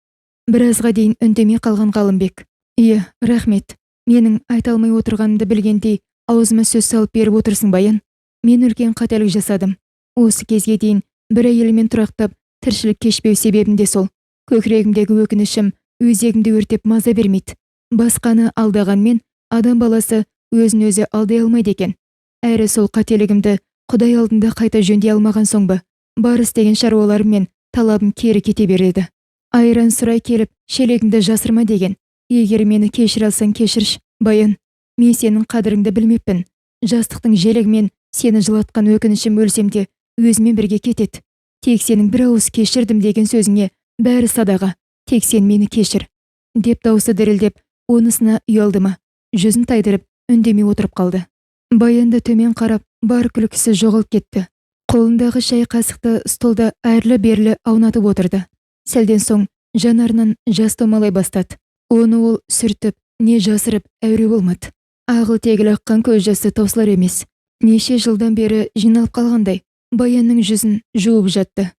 Біразға дейін үндемей қалған Ғалымбек. Иә, рахмет. Менің айта алмай отырғанымды білгендей, аузыма сөз салып беріп отырсың, Баян. Мен үлкен қателік жасадым. Осы кезге дейін бір әйелмен тұрақтап, тіршілік кешпеу себебім де сол. Көкірегімдегі өкінішім өзегімді өртеп маза бермейді. Басқаны алдағанмен, адам баласы өзін өзі алдай алмайды екен. Әрі сол қателігімді Құдай алдында қайта жөндей алмаған соң ба, бар істеген шаруаларым мен талабым кері кете береді. Айран сұрай келіп, шелегіңді жасырма деген. Егер мені кешіре алсаң кешірш, Баян. Мен сенің қадіріңді білмеппін. Жастықтың желігімен сені жылатқан өкінішім өлсем де өзімен бірге кетеді. Тек сенің бір ауыз кешірдім деген сөзіңе бәрі садаға. Тек сен мені кешір, деп даусы дірілдеп, онысына ұялды ма, жүзін тайдырып, үндемей отырып қалды. Баянды төмен қарап, бар күлкісі жоғалып кетті. Қолындағы шай қасықты столда әрлі-берлі аунатып отырды. Сәлден соң жанарынан жас домалай бастады. Оны ол сүртіп, не жасырып әуре болмады. Ағыл-тегіл аққан көз жасы таусылар емес. Неше жылдан бері жиналып қалғандай, Баянның жүзін жуып жатты.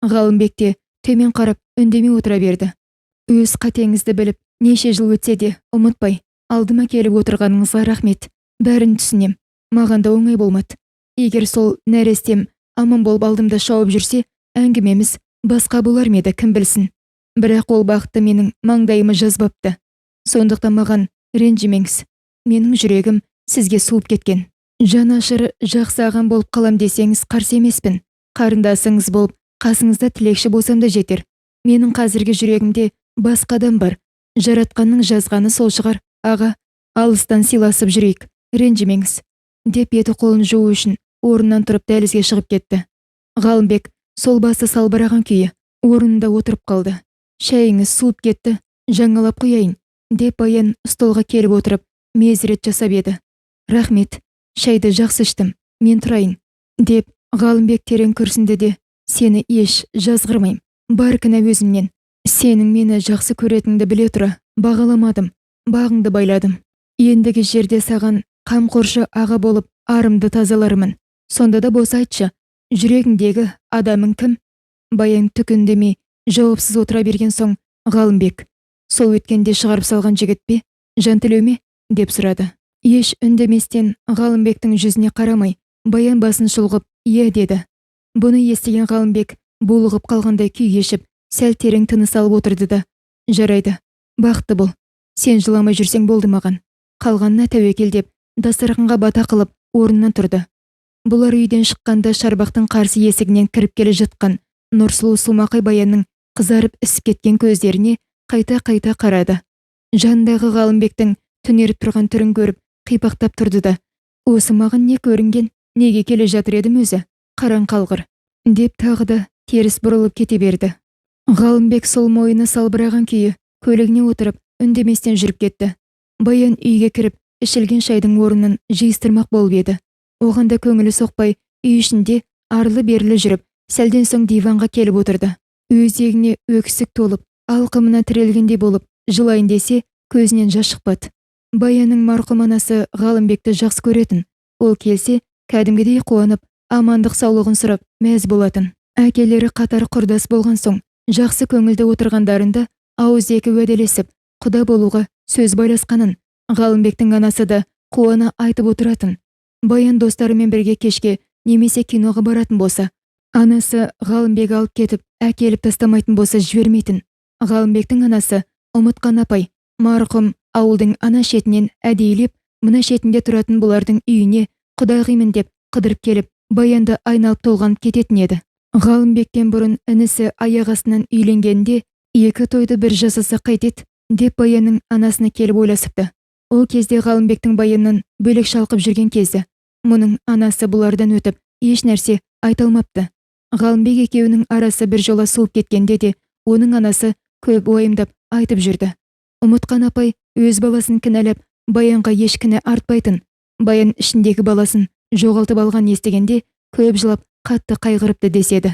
Ғалымбек те төмен қарап үндемей отыра берді. Өз қатеңізді біліп, неше жыл өтсе де ұмытпай, алдыма келіп отырғаныңызға рахмет. Бәрін түсінем. Маған да оңай болмады. Егер сол нәрестем аман болып алдымда шауып жүрсе, әңгімеміз басқа болар ма еді, кім білсін. Бірақ ол бақытты менің маңдайыма жазбапты. Сондықтан маған ренжімеңіз. Менің жүрегім сізге суып кеткен. Жанашыр жақсы ағам болып қалам десеңіз қарсы емеспін. Қарындасыңыз болып, қасыңызда тілекші болсам да жетер. Менің қазіргі жүрегімде басқа адам бар. Жаратқанның жазғаны сол шығар, аға. Алыстан сыйласып жүрейік, ренжімеңіз, деп беті қолын жуу үшін орнынан тұрып дәлізге шығып кетті. Ғалымбек сол басы салбыраған күйі орнында отырып қалды. Шайыңыз суып кетті, жаңалап құяйын, деп Баян столға келіп отырып мезірет жасап еді. Рахмет, шайды жақсы іштім, мен тұрайын, деп Ғалымбек терең күрсінді де, сені еш жазғырмайым, бар кінә өзімнен. Сенің мені жақсы көретінді біле тұра, бағаламадым, бағыңды байладым. Ендігі жерде саған қамқоршы аға болып арымды тазалармын. Сонда да болса айтшы, жүрегіңдегі адамың кім? Баян түк үндемей, жауапсыз отыра берген соң, Ғалымбек, сол өткенде шығарып салған жігіт пе, Жантілеу ме, деп сұрады. Еш үндеместен Ғалымбектің жүзіне қарамай, Баян басын шұлғып, иә деді. Бұны естіген Ғалымбек булығып қалғандай күй кешіп, сәл терең тыныс алып отырды да, жарайды, бақытты бол. Сен жыламай жүрсең болды маған. Қалғанына тәуекел деп, дастарханға бата қылып, орнынан тұрды. Бұлар үйден шыққанда шарбақтың қарсы есігінен кіріп келе жатқан Нұрсұлу сұлмақай Баянның қызарып ісіп кеткен көздеріне қайта-қайта қарады. Жандағы Ғалымбектің түнеріп тұрған түрін көріп, қипақтап тұрды да, осы маған не көрінген, неге келе жатыр едім өзі, қараң қалғыр, деп тағы да теріс бұрылып кете берді. Ғалымбек сол мойыны салбыраған күйі көлігіне отырып, үндеместен жүріп кетті. Баян үйге кіріп, ішілген шайдың орнын жиыстырмақ болып еді. Оған да көңілі соқпай, үй ішінде арлы-берлі жүріп, сәлден соң диванға келіп отырды. Өзегіне өксік толып, алқымына тірелгендей болып, жылайын десе, көзінен жас шықпады. Баянның марқұм анасы Ғалымбекті жақсы көретін. Ол келсе, кәдімгідей қуанып, амандық саулығын сұрап мәз болатын. Әкелері қатар құрдас болған соң, жақсы көңілді отырғандарында ауызекі уәделесіп құда болуға сөз байласқанын Ғалымбектің анасы да қуана айтып отыратын. Баян достарымен бірге кешке немесе киноға баратын болса, анасы Ғалымбек алып кетіп әкеліп тастамайтын болса жібермейтін. Ғалымбектің анасы Ұмытқан апай марқұм ауылдың ана шетінен әдейілеп мына шетінде тұратын бұлардың үйіне құдағимын деп қыдырып келіп Баянды айналып толғанып кететін еді. Ғалымбектен бұрын інісі аяқ астынан үйленгенде екі тойды бір жасаса қайтеді деп Баянның анасына келіп ойласыпты. Ол кезде Ғалымбектің Баяннан бөлек шалқып жүрген кезі. Мұның анасы бұлардан өтіп еш нәрсе айта алмапты. Ғалымбек екеуінің арасы бір жола суып кеткенде де оның анасы көп уайымдап айтып жүрді. Ұмытқан апай өз баласын кінәлап Баянға еш кінә артпайтын. Баян ішіндегі баласын жоғалтып алған естігенде көп жылап қатты қайғырыпты деседі.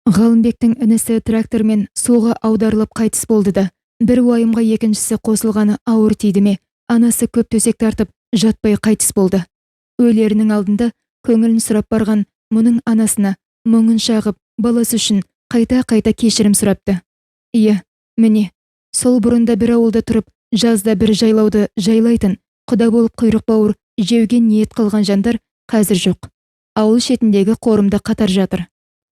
Ғалымбектің інісі трактормен суға аударылып қайтыс болды да, бір уайымға екіншісі қосылғаны ауыр тиді ме, анасы көп төсек тартып жатпай қайтыс болды. Өлерінің алдында көңілін сұрап барған мұның анасына мұңын шағып баласы үшін қайта-қайта кешірім сұрапты. Иә, міне, сол бұрында бір ауылда тұрып, жазда бір жайлауды жайлайтын, құда болып құйрық бауыр жеуге ниет қылған жандар қазір жоқ. Ауыл шетіндегі қорымда қатар жатыр.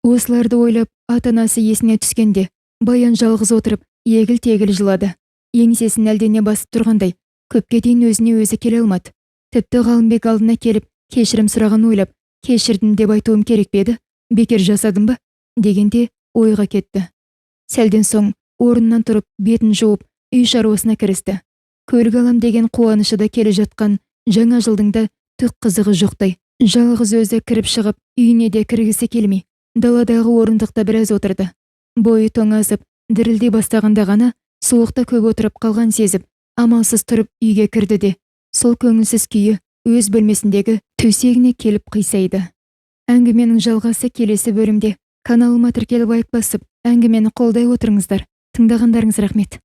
Осыларды ойлап, ата-анасы есіне түскенде, Баян жалғыз отырып, егіл-тегіл жылады. Еңсесін әлдене басып тұрғандай, көпке дейін өзіне өзі келе алмады. Тіпті Ғалымбек алдына келіп, кешірім сұраған ойлап, кешірдім деп айтуым керек пе еді, бекер жасадым ба дегенде ойға кетті. Сәлден соң орнынан тұрып, бетін жуып, үй шаруасына кірісті. Көлік алам деген қуанышы да келе жатқан жаңа жылдың да түк қызығы жоқтай. Жалғыз өзі кіріп шығып, үйіне де кіргісі келмей, даладағы орындықта біраз отырды. Бойы тоңазып, дірілдей бастағанда ғана суықта көп отырып қалған сезіп, амалсыз тұрып үйге кірді де, сол көңілсіз күйі өз бөлмесіндегі төсегіне келіп қисайды. Әңгіменің жалғасы келесі бөлімде. Каналыма тіркеліп лайк басып, әңгімені қолдай отырыңыздар. Тыңдағандарыңыз рахмет.